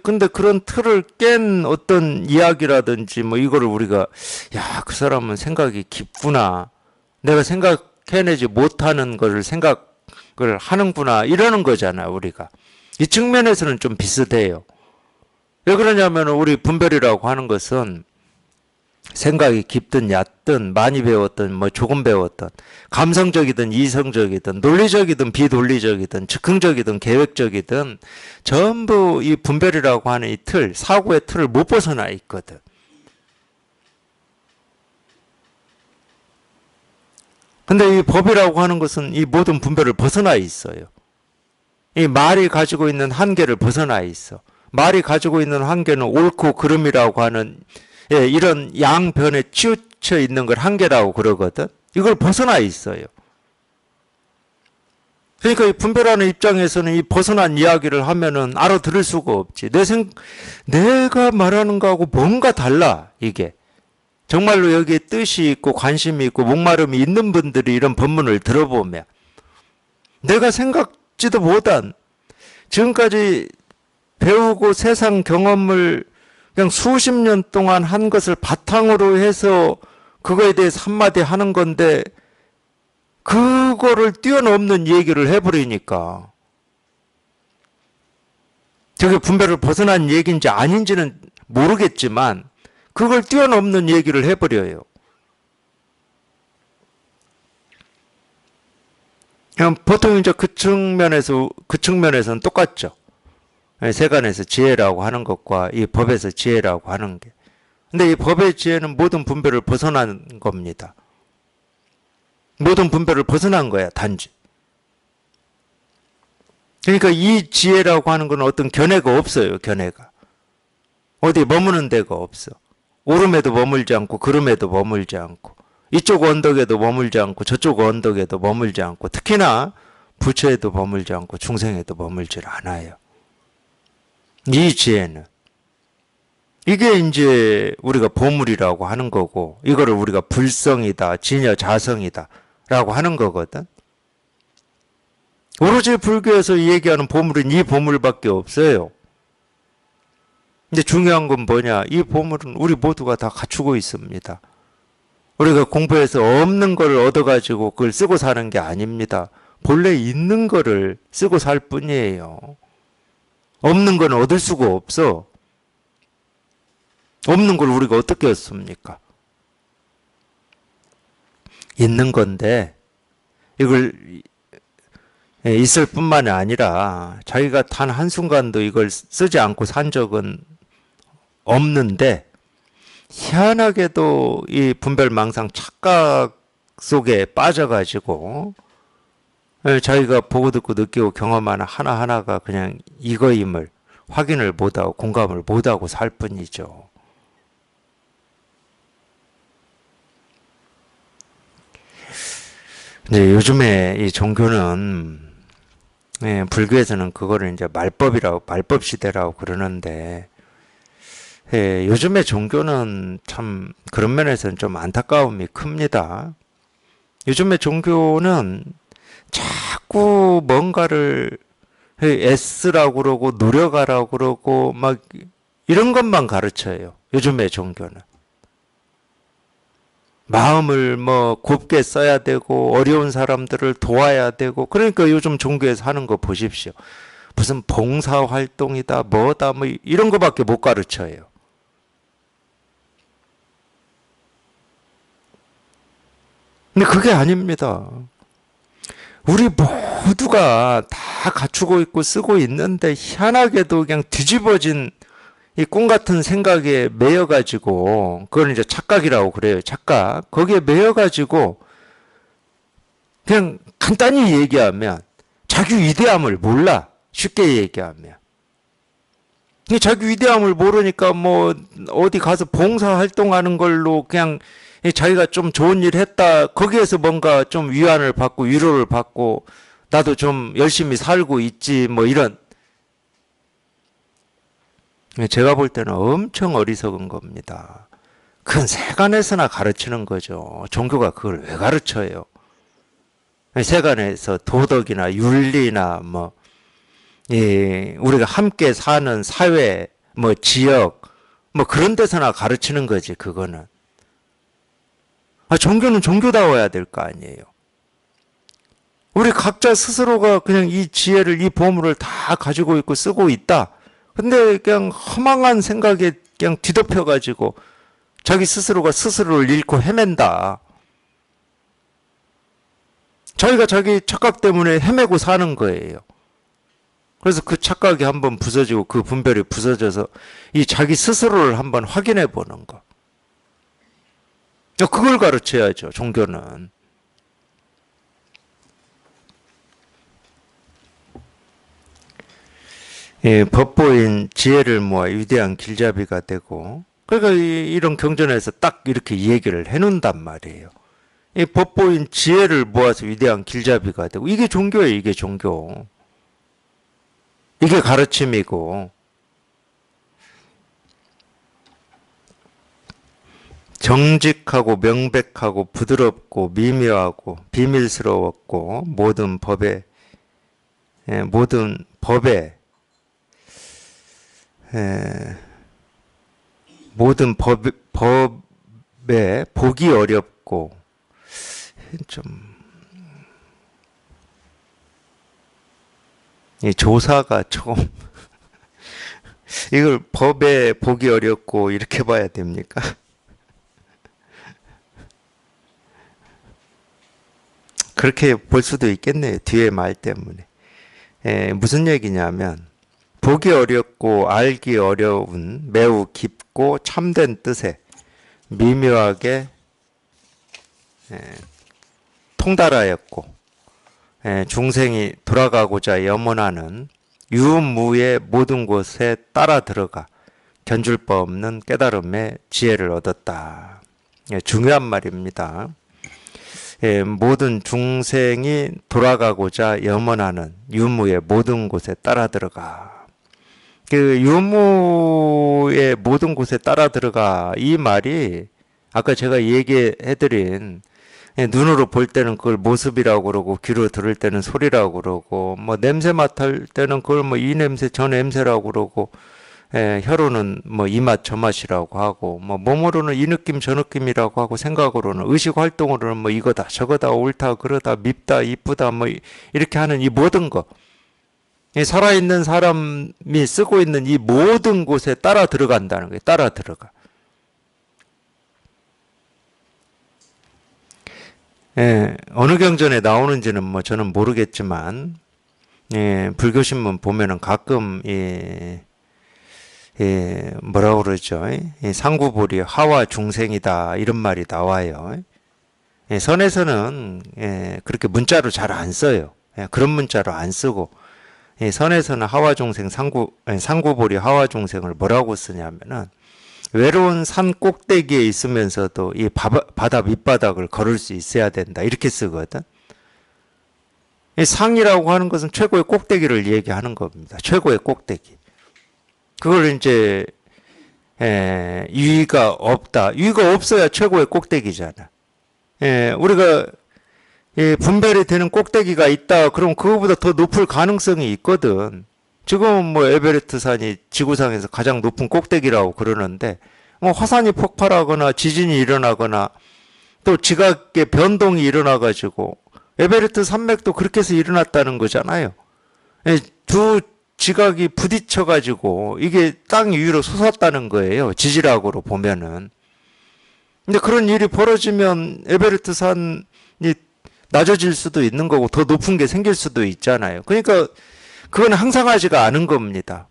근데 그런 틀을 깬 어떤 이야기라든지 뭐 이거를 우리가, 야, 그 사람은 생각이 깊구나. 내가 생각해내지 못하는 것을 생각을 하는구나 이러는 거잖아 우리가. 이 측면에서는 좀 비슷해요. 왜 그러냐면 우리 분별이라고 하는 것은 생각이 깊든 얕든 많이 배웠든 뭐 조금 배웠든 감성적이든 이성적이든 논리적이든 비논리적이든 즉흥적이든 계획적이든 전부 이 분별이라고 하는 이 틀, 사고의 틀을 못 벗어나 있거든. 근데 이 법이라고 하는 것은 이 모든 분별을 벗어나 있어요. 이 말이 가지고 있는 한계를 벗어나 있어. 말이 가지고 있는 한계는 옳고 그름이라고 하는 이런 양변에 치우쳐 있는 걸 한계라고 그러거든. 이걸 벗어나 있어요. 그러니까 이 분별하는 입장에서는 이 벗어난 이야기를 하면은 알아들을 수가 없지. 내가 말하는 거하고 뭔가 달라, 이게. 정말로 여기에 뜻이 있고 관심이 있고 목마름이 있는 분들이 이런 법문을 들어보면 내가 생각지도 못한 지금까지 배우고 세상 경험을 그냥 수십 년 동안 한 것을 바탕으로 해서 그거에 대해서 한마디 하는 건데 그거를 뛰어넘는 얘기를 해버리니까 저게 분별을 벗어난 얘기인지 아닌지는 모르겠지만 그걸 뛰어넘는 얘기를 해버려요. 그냥 보통 이제 그 측면에서는 똑같죠. 세간에서 지혜라고 하는 것과 이 법에서 지혜라고 하는 게. 근데 이 법의 지혜는 모든 분별을 벗어난 겁니다. 모든 분별을 벗어난 거야, 단지. 그러니까 이 지혜라고 하는 건 어떤 견해가 없어요, 견해가. 어디 머무는 데가 없어. 오름에도 머물지 않고 그름에도 머물지 않고 이쪽 언덕에도 머물지 않고 저쪽 언덕에도 머물지 않고 특히나 부처에도 머물지 않고 중생에도 머물질 않아요. 이 지혜는 이게 이제 우리가 보물이라고 하는 거고 이거를 우리가 불성이다, 진여자성이다 라고 하는 거거든. 오로지 불교에서 얘기하는 보물은 이 보물밖에 없어요. 근데 중요한 건 뭐냐? 이 보물은 우리 모두가 다 갖추고 있습니다. 우리가 공부해서 없는 걸 얻어가지고 그걸 쓰고 사는 게 아닙니다. 본래 있는 거를 쓰고 살 뿐이에요. 없는 건 얻을 수가 없어. 없는 걸 우리가 어떻게 얻습니까? 있는 건데 이걸 있을 뿐만이 아니라 자기가 단 한순간도 이걸 쓰지 않고 산 적은 없는데 희한하게도 이 분별망상 착각 속에 빠져가지고 자기가 보고 듣고 느끼고 경험하는 하나하나가 그냥 이거임을 확인을 못하고 공감을 못하고 살 뿐이죠. 근데 요즘에 이 종교는 불교에서는 그거를 이제 말법 시대라고 그러는데 요즘의 종교는 참 그런 면에서는 좀 안타까움이 큽니다. 요즘의 종교는 자꾸 뭔가를 애쓰라고 그러고 노력하라고 그러고 막 이런 것만 가르쳐요. 요즘의 종교는. 마음을 뭐 곱게 써야 되고 어려운 사람들을 도와야 되고 그러니까 요즘 종교에서 하는 거 보십시오. 무슨 봉사활동이다 뭐다 뭐 이런 거밖에 못 가르쳐요. 근데 그게 아닙니다. 우리 모두가 다 갖추고 있고 쓰고 있는데 희한하게도 그냥 뒤집어진 이 꿈 같은 생각에 매여가지고 그걸 이제 착각이라고 그래요. 착각. 거기에 매여가지고 그냥 간단히 얘기하면 자기 위대함을 몰라. 쉽게 얘기하면. 자기 위대함을 모르니까 뭐 어디 가서 봉사활동하는 걸로 그냥 자기가 좀 좋은 일 했다. 거기에서 뭔가 좀 위안을 받고 위로를 받고 나도 좀 열심히 살고 있지 뭐 이런. 제가 볼 때는 엄청 어리석은 겁니다. 그건 세간에서나 가르치는 거죠. 종교가 그걸 왜 가르쳐요? 세간에서 도덕이나 윤리나 뭐 우리가 함께 사는 사회, 뭐 지역, 뭐 그런 데서나 가르치는 거지 그거는. 종교는 종교다워야 될 거 아니에요. 우리 각자 스스로가 그냥 이 지혜를, 이 보물을 다 가지고 있고 쓰고 있다. 근데 그냥 허망한 생각에 그냥 뒤덮여가지고 자기 스스로가 스스로를 잃고 헤맨다. 자기가 자기 착각 때문에 헤매고 사는 거예요. 그래서 그 착각이 한번 부서지고 그 분별이 부서져서 이 자기 스스로를 한번 확인해 보는 거. 그걸 가르쳐야죠, 종교는. 예, 법보인 지혜를 모아 위대한 길잡이가 되고, 그러니까 이런 경전에서 딱 이렇게 이 얘기를 해놓는단 말이에요. 이 법보인 지혜를 모아서 위대한 길잡이가 되고, 이게 종교예요, 이게 종교. 이게 가르침이고, 정직하고 명백하고 부드럽고 미묘하고 비밀스러웠고 모든 법에 모든 법에 보기 어렵고 좀 이 조사가 조금 이걸 법에 보기 어렵고 이렇게 봐야 됩니까? 그렇게 볼 수도 있겠네요. 뒤에 말 때문에. 무슨 얘기냐면 보기 어렵고 알기 어려운 매우 깊고 참된 뜻에 미묘하게 통달하였고 중생이 돌아가고자 염원하는 유무의 모든 곳에 따라 들어가 견줄 바 없는 깨달음의 지혜를 얻었다. 중요한 말입니다. 모든 중생이 돌아가고자 염원하는 유무의 모든 곳에 따라 들어가. 그 유무의 모든 곳에 따라 들어가 이 말이 아까 제가 얘기해드린 눈으로 볼 때는 그걸 모습이라고 그러고 귀로 들을 때는 소리라고 그러고 뭐 냄새 맡을 때는 그걸 뭐 이 냄새 저 냄새라고 그러고 혀로는 뭐 이 맛 저 맛이라고 하고 뭐 몸으로는 이 느낌 저 느낌이라고 하고 생각으로는 의식 활동으로는 뭐 이거다 저거다 옳다 그러다 밉다 이쁘다 뭐 이렇게 하는 이 모든 거 살아있는 사람이 쓰고 있는 이 모든 곳에 따라 들어간다는 거예요. 따라 들어가. 어느 경전에 나오는지는 뭐 저는 모르겠지만 불교 신문 보면은 가끔 뭐라고 그러죠? 상구보리 하와 중생이다 이런 말이 나와요. 선에서는 그렇게 문자로 잘 안 써요. 그런 문자로 안 쓰고 선에서는 하와 중생 상구보리 하와 중생을 뭐라고 쓰냐면은 외로운 산 꼭대기에 있으면서도 이 바다 밑바닥을 걸을 수 있어야 된다 이렇게 쓰거든. 상이라고 하는 것은 최고의 꼭대기를 얘기하는 겁니다. 최고의 꼭대기. 그걸 이제 유의가 없다. 유의가 없어야 최고의 꼭대기잖아. 우리가 분별이 되는 꼭대기가 있다. 그럼 그거보다 더 높을 가능성이 있거든. 지금은 뭐 에베레스트 산이 지구상에서 가장 높은 꼭대기라고 그러는데 뭐 화산이 폭발하거나 지진이 일어나거나 또 지각의 변동이 일어나가지고 에베레스트 산맥도 그렇게 해서 일어났다는 거잖아요. 두 지각이 부딪혀가지고 이게 땅 위로 솟았다는 거예요. 지질학으로 보면은. 근데 그런 일이 벌어지면 에베레스트 산이 낮아질 수도 있는 거고 더 높은 게 생길 수도 있잖아요. 그러니까 그건 항상하지가 않은 겁니다.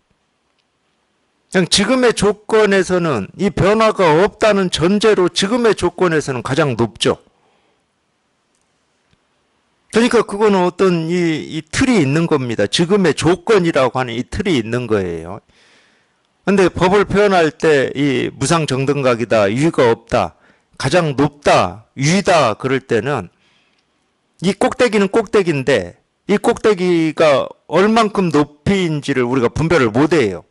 그냥 지금의 조건에서는 이 변화가 없다는 전제로 지금의 조건에서는 가장 높죠. 그러니까 그거는 어떤 이 틀이 있는 겁니다. 지금의 조건이라고 하는 이 틀이 있는 거예요. 근데 법을 표현할 때 이 무상정등각이다, 유의가 없다, 가장 높다, 유의다 그럴 때는 이 꼭대기는 꼭대기인데 이 꼭대기가 얼만큼 높이인지를 우리가 분별을 못해요.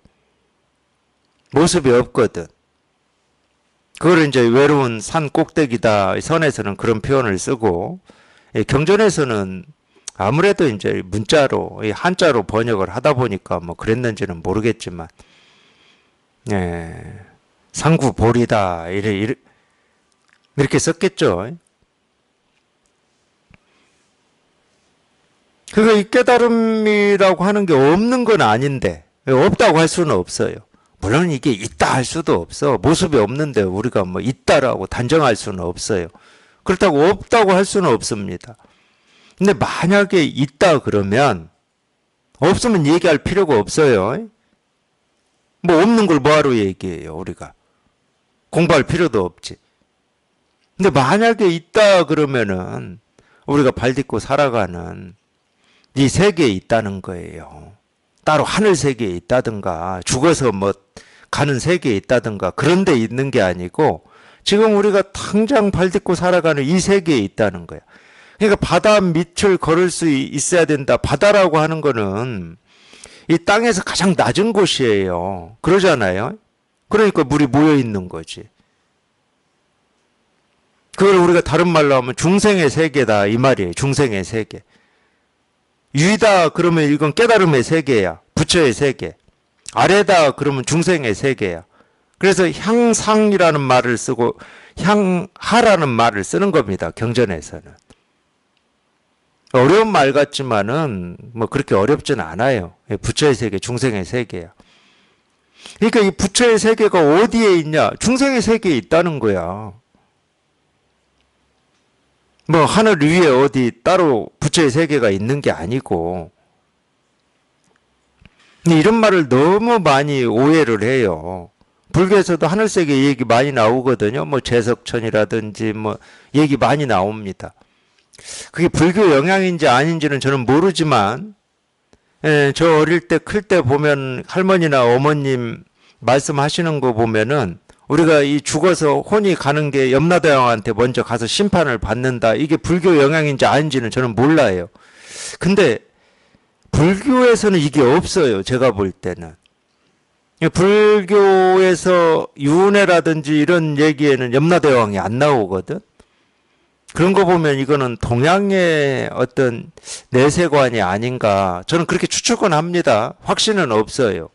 모습이 없거든. 그걸 이제 외로운 산 꼭대기다. 선에서는 그런 표현을 쓰고 경전에서는 아무래도 이제 문자로 한자로 번역을 하다 보니까 뭐 그랬는지는 모르겠지만 상구보리다 이렇게 썼겠죠. 그러니까 이 깨달음이라고 하는 게 없는 건 아닌데, 없다고 할 수는 없어요. 물론 이게 있다 할 수도 없어. 모습이 없는데 우리가 뭐 있다라고 단정할 수는 없어요. 그렇다고 없다고 할 수는 없습니다. 근데 만약에 있다 그러면 없으면 얘기할 필요가 없어요. 뭐 없는 걸 뭐하러 얘기해요, 우리가. 공부할 필요도 없지. 근데 만약에 있다 그러면은 우리가 발 딛고 살아가는 이 세계에 있다는 거예요. 따로 하늘 세계에 있다든가 죽어서 뭐 가는 세계에 있다든가 그런 데 있는 게 아니고 지금 우리가 당장 발 딛고 살아가는 이 세계에 있다는 거야. 그러니까 바다 밑을 걸을 수 있어야 된다. 바다라고 하는 거는 이 땅에서 가장 낮은 곳이에요. 그러잖아요. 그러니까 물이 모여 있는 거지. 그걸 우리가 다른 말로 하면 중생의 세계다 이 말이에요. 중생의 세계. 위다 그러면 이건 깨달음의 세계야. 부처의 세계. 아래다 그러면 중생의 세계야. 그래서 향상이라는 말을 쓰고 향하라는 말을 쓰는 겁니다. 경전에서는. 어려운 말 같지만은 뭐 그렇게 어렵진 않아요. 부처의 세계, 중생의 세계야. 그러니까 이 부처의 세계가 어디에 있냐? 중생의 세계에 있다는 거야. 뭐 하늘 위에 어디 따로 부처의 세계가 있는 게 아니고. 이런 말을 너무 많이 오해를 해요. 불교에서도 하늘 세계 얘기 많이 나오거든요. 뭐 제석천이라든지 뭐 얘기 많이 나옵니다. 그게 불교 영향인지 아닌지는 저는 모르지만, 저 어릴 때 클 때 보면 할머니나 어머님 말씀하시는 거 보면은 우리가 이 죽어서 혼이 가는 게 염라대왕한테 먼저 가서 심판을 받는다. 이게 불교 영향인지 아닌지는 저는 몰라요. 근데 불교에서는 이게 없어요. 제가 볼 때는. 불교에서 윤회라든지 이런 얘기에는 염라대왕이 안 나오거든. 그런 거 보면 이거는 동양의 어떤 내세관이 아닌가. 저는 그렇게 추측은 합니다. 확신은 없어요.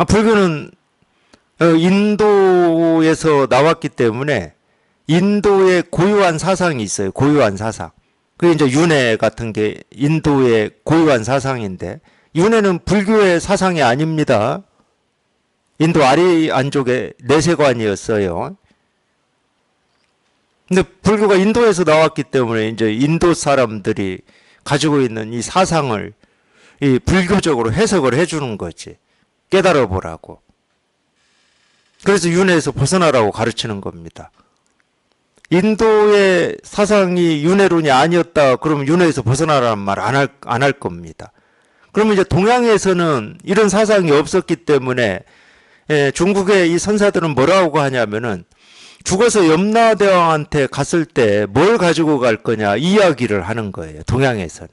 불교는 인도에서 나왔기 때문에 인도의 고유한 사상이 있어요. 고유한 사상. 그게 이제 윤회 같은 게 인도의 고유한 사상인데, 윤회는 불교의 사상이 아닙니다. 인도 아리안족의 내세관이었어요. 근데 불교가 인도에서 나왔기 때문에 이제 인도 사람들이 가지고 있는 이 사상을 이 불교적으로 해석을 해주는 거지. 깨달아 보라고. 그래서 윤회에서 벗어나라고 가르치는 겁니다. 인도의 사상이 윤회론이 아니었다 그러면 윤회에서 벗어나라는 말 안 할 겁니다. 그러면 이제 동양에서는 이런 사상이 없었기 때문에 중국의 이 선사들은 뭐라고 하냐면은 죽어서 염라대왕한테 갔을 때 뭘 가지고 갈 거냐 이야기를 하는 거예요. 동양에서는.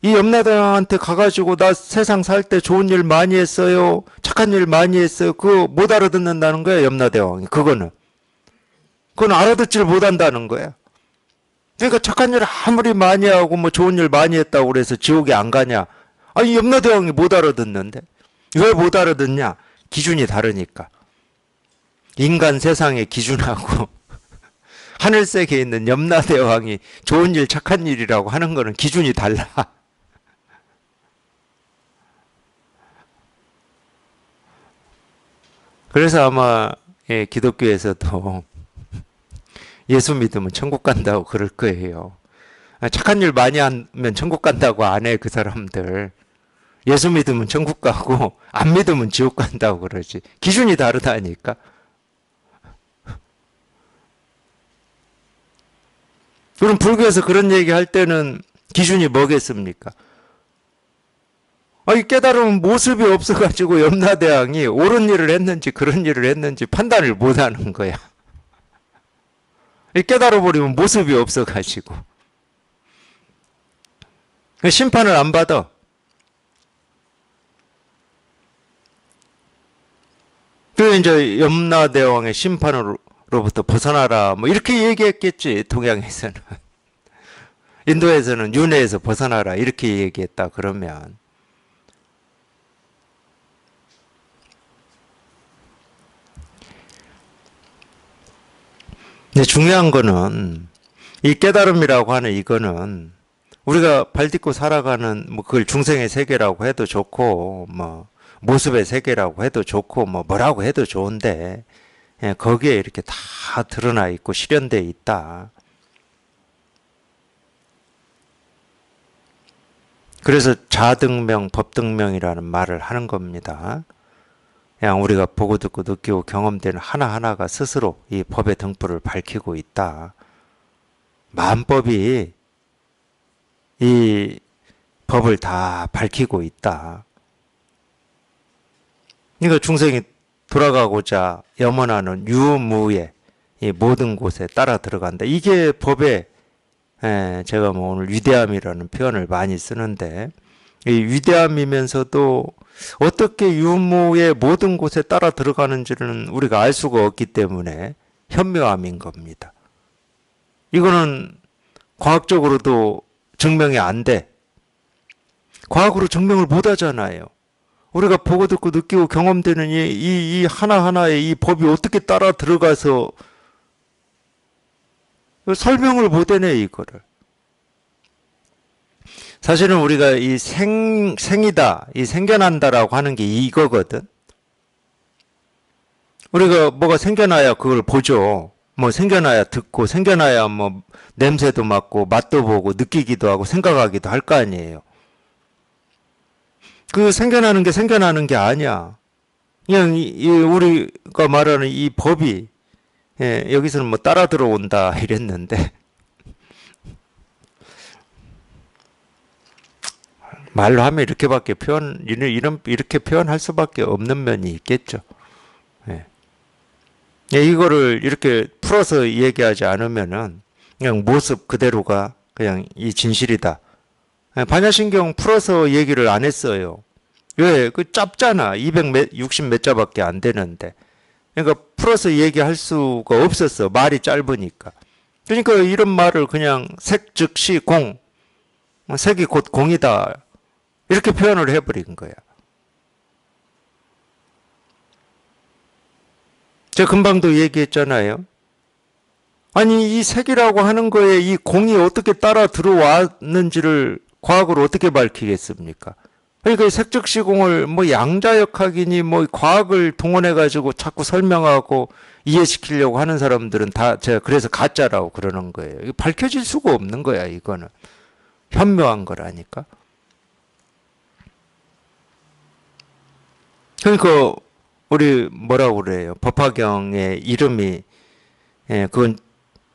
이 염라대왕한테 가가지고 나 세상 살 때 좋은 일 많이 했어요. 착한 일 많이 했어요. 그거 못 알아듣는다는 거야. 염라대왕이. 그건 알아듣지를 못한다는 거야. 그러니까 착한 일 아무리 많이 하고 뭐 좋은 일 많이 했다고 그래서 지옥에 안 가냐. 아니 염라대왕이 못 알아듣는데. 왜 못 알아듣냐. 기준이 다르니까. 인간 세상의 기준하고 하늘세계에 있는 염라대왕이 좋은 일 착한 일이라고 하는 거는 기준이 달라. 그래서 아마 기독교에서도 예수 믿으면 천국 간다고 그럴 거예요. 착한 일 많이 하면 천국 간다고 안 해, 그 사람들. 예수 믿으면 천국 가고 안 믿으면 지옥 간다고 그러지. 기준이 다르다니까. 그럼 불교에서 그런 얘기 할 때는 기준이 뭐겠습니까? 이 깨달으면 모습이 없어가지고 염라대왕이 옳은 일을 했는지 그런 일을 했는지 판단을 못하는 거야. 깨달아버리면 모습이 없어가지고 심판을 안 받아. 그래서 이제 염라대왕의 심판으로부터 벗어나라 뭐 이렇게 얘기했겠지. 동양에서는. 인도에서는 윤회에서 벗어나라 이렇게 얘기했다 그러면. 근데 중요한 거는 이 깨달음이라고 하는 이거는 우리가 발 딛고 살아가는 뭐 그걸 중생의 세계라고 해도 좋고 뭐 모습의 세계라고 해도 좋고 뭐 뭐라고 해도 좋은데 예, 거기에 이렇게 다 드러나 있고 실현되어 있다. 그래서 자등명, 법등명이라는 말을 하는 겁니다. 그냥 우리가 보고 듣고 느끼고 경험되는 하나하나가 스스로 이 법의 등불을 밝히고 있다. 만법이 이 법을 다 밝히고 있다. 그러니까 중생이 돌아가고자 염원하는 유무에 이 모든 곳에 따라 들어간다. 이게 법의 제가 뭐 오늘 위대함이라는 표현을 많이 쓰는데 이 위대함이면서도 어떻게 유무의 모든 곳에 따라 들어가는지는 우리가 알 수가 없기 때문에 현묘함인 겁니다. 이거는 과학적으로도 증명이 안 돼. 과학으로 증명을 못 하잖아요. 우리가 보고 듣고 느끼고 경험되는 이 하나하나의 이 법이 어떻게 따라 들어가서 설명을 못 해내, 이거를. 사실은 우리가 이 생이다, 이 생겨난다라고 하는 게 이거거든. 우리가 뭐가 생겨나야 그걸 보죠. 뭐 생겨나야 듣고, 생겨나야 뭐 냄새도 맡고, 맛도 보고, 느끼기도 하고, 생각하기도 할 거 아니에요. 그 생겨나는 게 생겨나는 게 아니야. 그냥 우리가 말하는 이 법이 여기서는 뭐 따라 들어온다 이랬는데 말로 하면 이렇게밖에 이렇게 표현할 수밖에 없는 면이 있겠죠. 예. 이거를 이렇게 풀어서 얘기하지 않으면은 그냥 모습 그대로가 그냥 이 진실이다. 반야신경 풀어서 얘기를 안 했어요. 왜? 그 짧잖아. 260 몇 자밖에 안 되는데. 그러니까 풀어서 얘기할 수가 없었어. 말이 짧으니까. 그러니까 이런 말을 그냥 색 즉시 공, 색이 곧 공이다. 이렇게 표현을 해버린 거야. 제가 금방도 얘기했잖아요. 아니 이 색이라고 하는 거에 이 공이 어떻게 따라 들어왔는지를 과학으로 어떻게 밝히겠습니까? 그러니까 색즉시공을 뭐 양자역학이니 뭐 과학을 동원해 가지고 자꾸 설명하고 이해시키려고 하는 사람들은 다 제가 그래서 가짜라고 그러는 거예요. 이거 밝혀질 수가 없는 거야. 이거는 현묘한 거라니까. 그러니까 우리 뭐라고 그래요? 법화경의 이름이 그건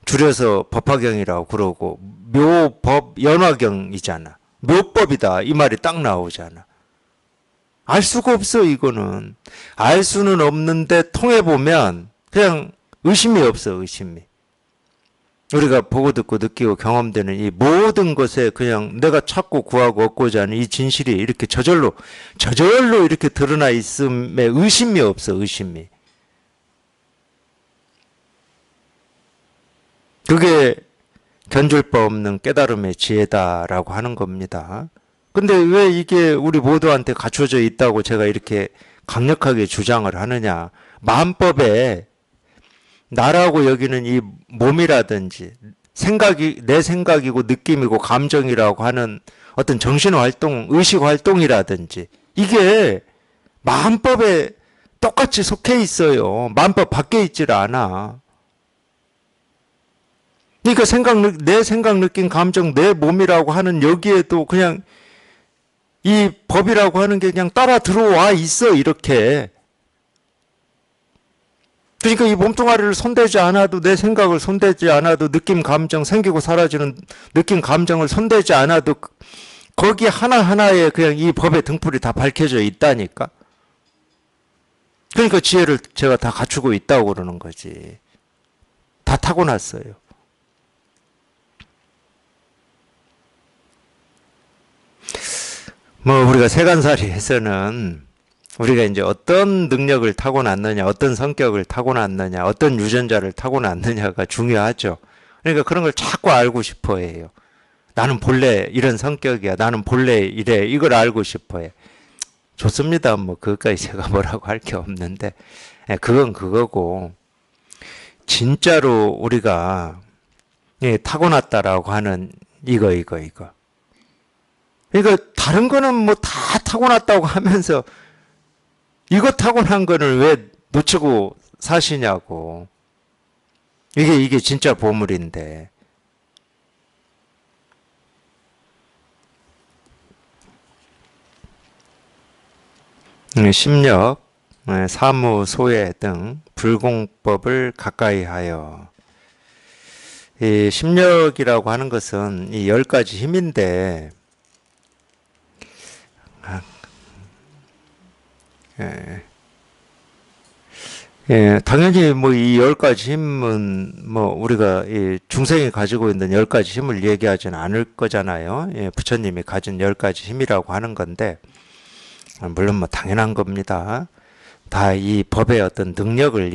줄여서 법화경이라고 그러고 묘법 연화경이잖아. 묘법이다 이 말이 딱 나오잖아. 알 수가 없어. 이거는 알 수는 없는데 통해 보면 그냥 의심이 없어. 의심이. 우리가 보고 듣고 느끼고 경험되는 이 모든 것에 그냥 내가 찾고 구하고 얻고자 하는 이 진실이 이렇게 저절로 이렇게 드러나 있음에 의심이 없어. 의심이. 그게 견줄 바 없는 깨달음의 지혜다라고 하는 겁니다. 근데 왜 이게 우리 모두한테 갖춰져 있다고 제가 이렇게 강력하게 주장을 하느냐. 만법에 나라고 여기는 이 몸이라든지 내 생각이고 느낌이고 감정이라고 하는 어떤 정신활동, 의식활동이라든지 이게 만법에 똑같이 속해 있어요. 만법 밖에 있질 않아. 그러니까 내 생각, 느낀 감정, 내 몸이라고 하는 여기에도 그냥 이 법이라고 하는 게 그냥 따라 들어와 있어, 이렇게. 그러니까 이 몸뚱아리를 손대지 않아도 내 생각을 손대지 않아도 느낌, 감정, 생기고 사라지는 느낌, 감정을 손대지 않아도 거기 하나하나에 그냥 이 법의 등불이 다 밝혀져 있다니까. 그러니까 지혜를 제가 다 갖추고 있다고 그러는 거지. 다 타고났어요. 뭐 우리가 세간살이에서는 우리가 이제 어떤 능력을 타고났느냐, 어떤 성격을 타고났느냐, 어떤 유전자를 타고났느냐가 중요하죠. 그러니까 그런 걸 자꾸 알고 싶어 해요. 나는 본래 이런 성격이야. 나는 본래 이래. 이걸 알고 싶어 해. 좋습니다. 뭐 그것까지 제가 뭐라고 할 게 없는데 그건 그거고 진짜로 우리가 예, 타고났다라고 하는 이거. 그러니까 다른 거는 뭐 다 타고났다고 하면서 이거 타고난 거는 왜 놓치고 사시냐고. 이게 진짜 보물인데. 심력, 사무, 소외 등 불공법을 가까이 하여. 이 심력이라고 하는 것은 이 10가지 힘인데, 예, 당연히 뭐 이 10가지 힘은 뭐 우리가 이 중생이 가지고 있는 10가지 힘을 얘기하지는 않을 거잖아요. 예, 부처님이 가진 10가지 힘이라고 하는 건데, 물론 뭐 당연한 겁니다. 다 이 법의 어떤 능력을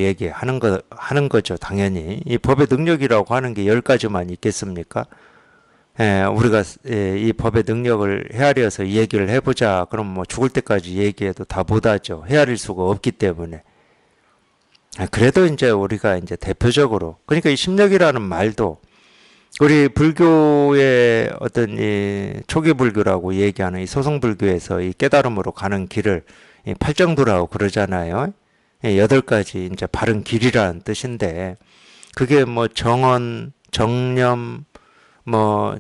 하는 거죠, 당연히. 이 법의 능력이라고 하는 게 10가지만 있겠습니까? 우리가 이 법의 능력을 헤아려서 얘기를 해보자. 그럼 뭐 죽을 때까지 얘기해도 다 못하죠. 헤아릴 수가 없기 때문에. 그래도 이제 우리가 이제 대표적으로, 그러니까 이 심력이라는 말도 우리 불교의 어떤 이 초기 불교라고 얘기하는 이 소승불교에서 이 깨달음으로 가는 길을 이 팔정도라고 그러잖아요. 8가지 이제 바른 길이라는 뜻인데, 그게 뭐 정언, 정념, 뭐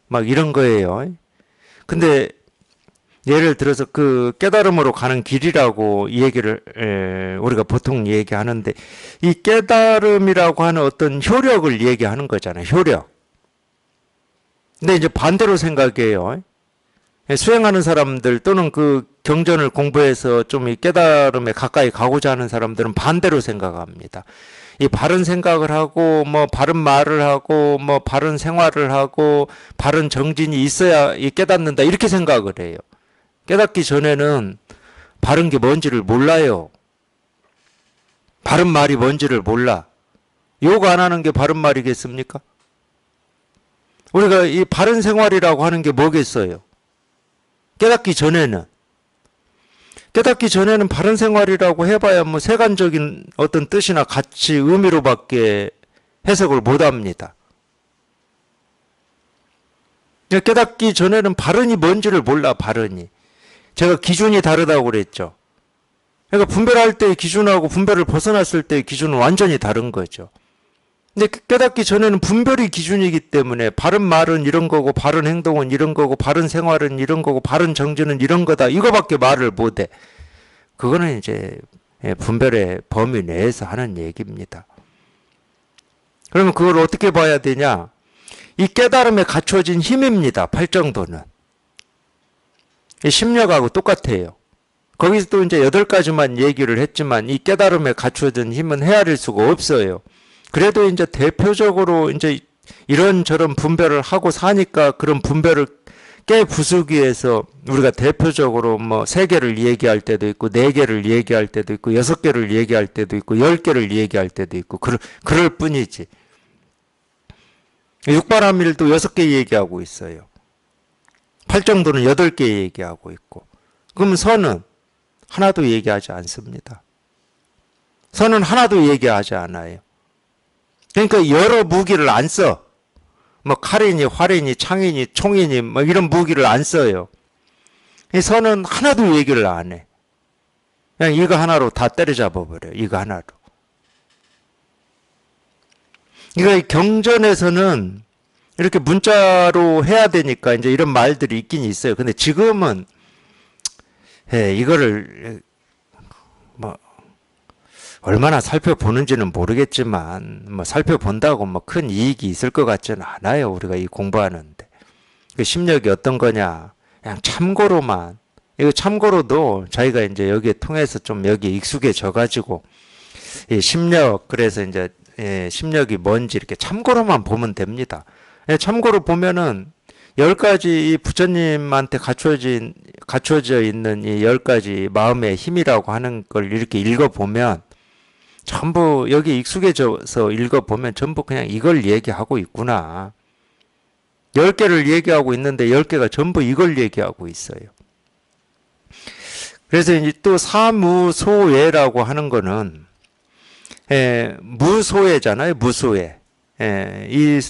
막 이런 거예요. 근데 예를 들어서 그 깨달음으로 가는 길이라고 이 얘기를 우리가 보통 얘기하는데, 이 깨달음이라고 하는 어떤 효력을 얘기하는 거잖아요. 효력. 근데 이제 반대로 생각해요. 수행하는 사람들 또는 그 경전을 공부해서 좀 이 깨달음에 가까이 가고자 하는 사람들은 반대로 생각합니다. 이 바른 생각을 하고 뭐 바른 말을 하고 뭐 바른 생활을 하고 바른 정진이 있어야 이 깨닫는다, 이렇게 생각을 해요. 깨닫기 전에는 바른 게 뭔지를 몰라요. 바른 말이 뭔지를 몰라. 욕 안 하는 게 바른 말이겠습니까? 우리가 이 바른 생활이라고 하는 게 뭐겠어요? 깨닫기 전에는 바른 생활이라고 해봐야 뭐 세간적인 어떤 뜻이나 가치, 의미로밖에 해석을 못 합니다. 깨닫기 전에는 바른이 뭔지를 몰라, 바른이. 제가 기준이 다르다고 그랬죠. 그러니까 분별할 때의 기준하고 분별을 벗어났을 때의 기준은 완전히 다른 거죠. 근데 깨닫기 전에는 분별이 기준이기 때문에 바른 말은 이런 거고 바른 행동은 이런 거고 바른 생활은 이런 거고 바른 정진은 이런 거다, 이거밖에 말을 못해. 그거는 이제 분별의 범위 내에서 하는 얘기입니다. 그러면 그걸 어떻게 봐야 되냐? 이 깨달음에 갖춰진 힘입니다. 팔정도는. 이 심력하고 똑같아요. 거기서 또 이제 8가지만 얘기를 했지만 이 깨달음에 갖춰진 힘은 헤아릴 수가 없어요. 그래도 이제 대표적으로 이제 이런저런 분별을 하고 사니까 그런 분별을 깨부수기 위해서 우리가 대표적으로 뭐 3개를 얘기할 때도 있고 4개를 얘기할 때도 있고 6개를 얘기할 때도 있고 10개를 얘기할 때도 있고 그럴 뿐이지. 육바라밀도 6개 얘기하고 있어요. 팔정도는 8개 얘기하고 있고. 그러면 선은 하나도 얘기하지 않습니다. 선은 하나도 얘기하지 않아요. 그러니까 여러 무기를 안 써. 뭐 칼이니 활이니 창이니 총이니 뭐 이런 무기를 안 써요. 이 선은 하나도 얘기를 안 해. 그냥 이거 하나로 다 때려잡아 버려요. 이거 하나로. 이거 경전에서는 이렇게 문자로 해야 되니까 이제 이런 말들이 있긴 있어요. 근데 지금은 이거를 뭐 얼마나 살펴보는지는 모르겠지만 뭐 살펴본다고 뭐 큰 이익이 있을 것 같지는 않아요. 우리가 이 공부하는데. 그 심력이 어떤 거냐? 그냥 참고로만. 이거 참고로도 자기가 이제 여기에 통해서 좀 여기 익숙해져 가지고 이 심력, 그래서 이제 심력이 뭔지 이렇게 참고로만 보면 됩니다. 참고로 보면은 10가지 이 부처님한테 갖춰져 있는 이 10가지 마음의 힘이라고 하는 걸 이렇게 읽어보면 전부 여기 익숙해져서 읽어보면 전부 그냥 이걸 얘기하고 있구나. 10개를 얘기하고 있는데 10개가 전부 이걸 얘기하고 있어요. 그래서 이제 또 사무소외라고 하는 거는 무소외잖아요. 무소외. 이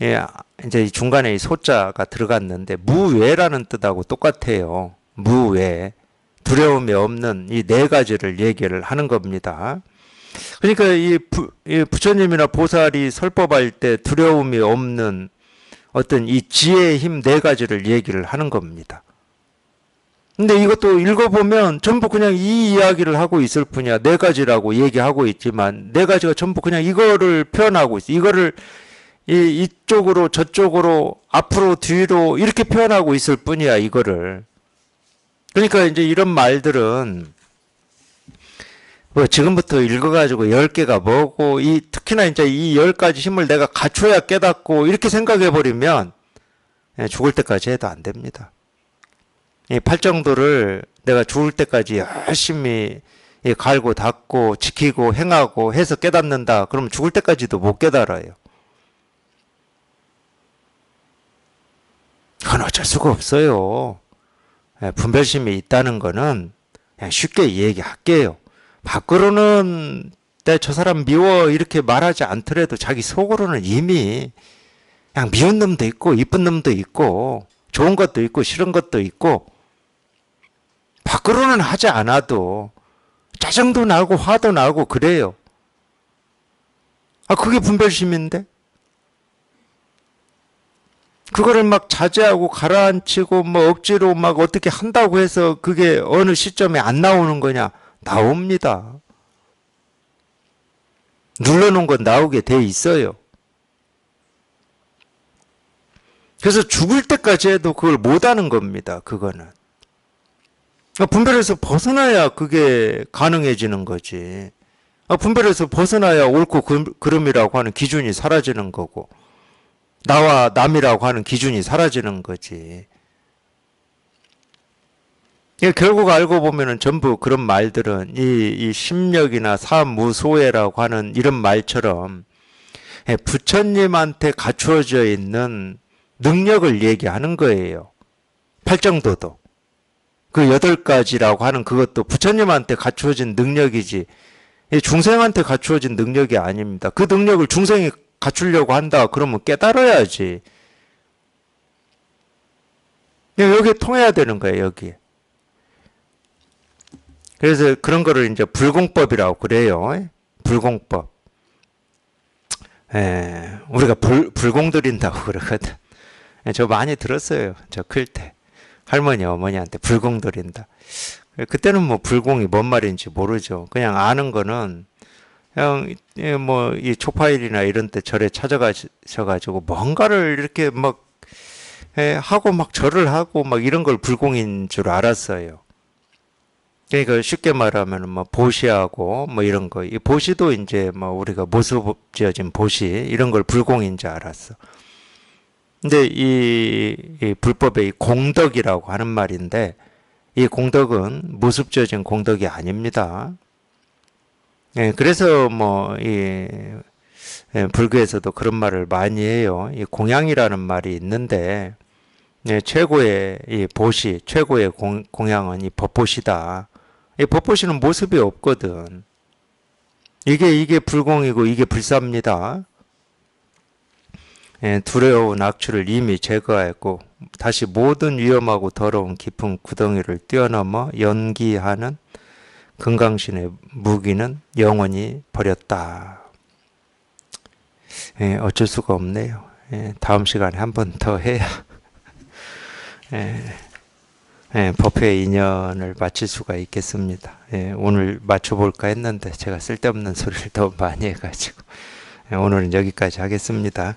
예, 이제 이 중간에 이 소자가 들어갔는데 무외라는 뜻하고 똑같아요. 무외. 두려움이 없는 이 네 가지를 얘기를 하는 겁니다. 그러니까 이 부처님이나 보살이 설법할 때 두려움이 없는 어떤 이 지혜의 힘 네 가지를 얘기를 하는 겁니다. 근데 이것도 읽어보면 전부 그냥 이 이야기를 하고 있을 뿐이야. 네 가지라고 얘기하고 있지만 네 가지가 전부 그냥 이거를 표현하고 있어. 이거를 이쪽으로 저쪽으로 앞으로 뒤로 이렇게 표현하고 있을 뿐이야. 이거를. 그러니까 이제 이런 말들은 뭐 지금부터 읽어가지고 10개가 뭐고 특히나 이제 이 10가지 힘을 내가 갖춰야 깨닫고 이렇게 생각해버리면 죽을 때까지 해도 안 됩니다. 이 팔정도를 내가 죽을 때까지 열심히 갈고 닦고 지키고 행하고 해서 깨닫는다. 그러면 죽을 때까지도 못 깨달아요. 그건 어쩔 수가 없어요. 분별심이 있다는 거는 그냥 쉽게 얘기할게요. 밖으로는 저 사람 미워 이렇게 말하지 않더라도 자기 속으로는 이미 그냥 미운 놈도 있고 이쁜 놈도 있고 좋은 것도 있고 싫은 것도 있고 밖으로는 하지 않아도 짜증도 나고 화도 나고 그래요. 그게 분별심인데? 그거를 막 자제하고 가라앉히고 뭐 억지로 막 어떻게 한다고 해서 그게 어느 시점에 안 나오는 거냐? 나옵니다. 눌러놓은 건 나오게 돼 있어요. 그래서 죽을 때까지 해도 그걸 못하는 겁니다. 그거는. 분별에서 벗어나야 그게 가능해지는 거지. 분별에서 벗어나야 옳고 그름이라고 하는 기준이 사라지는 거고 나와 남이라고 하는 기준이 사라지는 거지. 결국 알고 보면은 전부 그런 말들은 이 심력이나 사무소회라고 하는 이런 말처럼 부처님한테 갖추어져 있는 능력을 얘기하는 거예요. 팔정도도. 그 8가지라고 하는 그것도 부처님한테 갖추어진 능력이지 중생한테 갖추어진 능력이 아닙니다. 그 능력을 중생이 갖추려고 한다 그러면 깨달아야지. 여기에 통해야 되는 거예요. 여기에. 그래서 그런 거를 이제 불공법이라고 그래요. 불공법. 우리가 불공 드린다고 그러거든. 저 많이 들었어요. 저 클 때. 할머니, 어머니한테 불공 드린다. 그때는 뭐 불공이 뭔 말인지 모르죠. 그냥 아는 거는 그냥 뭐 이 초파일이나 이런 때 절에 찾아가셔가지고 뭔가를 이렇게 막 하고 막 절을 하고 막 이런 걸 불공인 줄 알았어요. 그러니까 쉽게 말하면 뭐 보시하고 뭐 이런 거, 이 보시도 이제 뭐 우리가 모습 지어진 보시 이런 걸 불공인 줄 알았어. 근데 이 불법의 이 공덕이라고 하는 말인데 이 공덕은 모습 지어진 공덕이 아닙니다. 그래서 뭐 이 불교에서도 그런 말을 많이 해요. 이 공양이라는 말이 있는데 최고의 이 보시, 최고의 공양은 이 법보시다. 이 법보시는 모습이 없거든. 이게 불공이고 이게 불사입니다. 두려운 악취를 이미 제거했고 다시 모든 위험하고 더러운 깊은 구덩이를 뛰어넘어 연기하는 금강신의 무기는 영원히 버렸다. 어쩔 수가 없네요. 다음 시간에 한 번 더 해야 법회 인연을 마칠 수가 있겠습니다. 오늘 맞춰볼까 했는데 제가 쓸데없는 소리를 더 많이 해가지고 오늘은 여기까지 하겠습니다.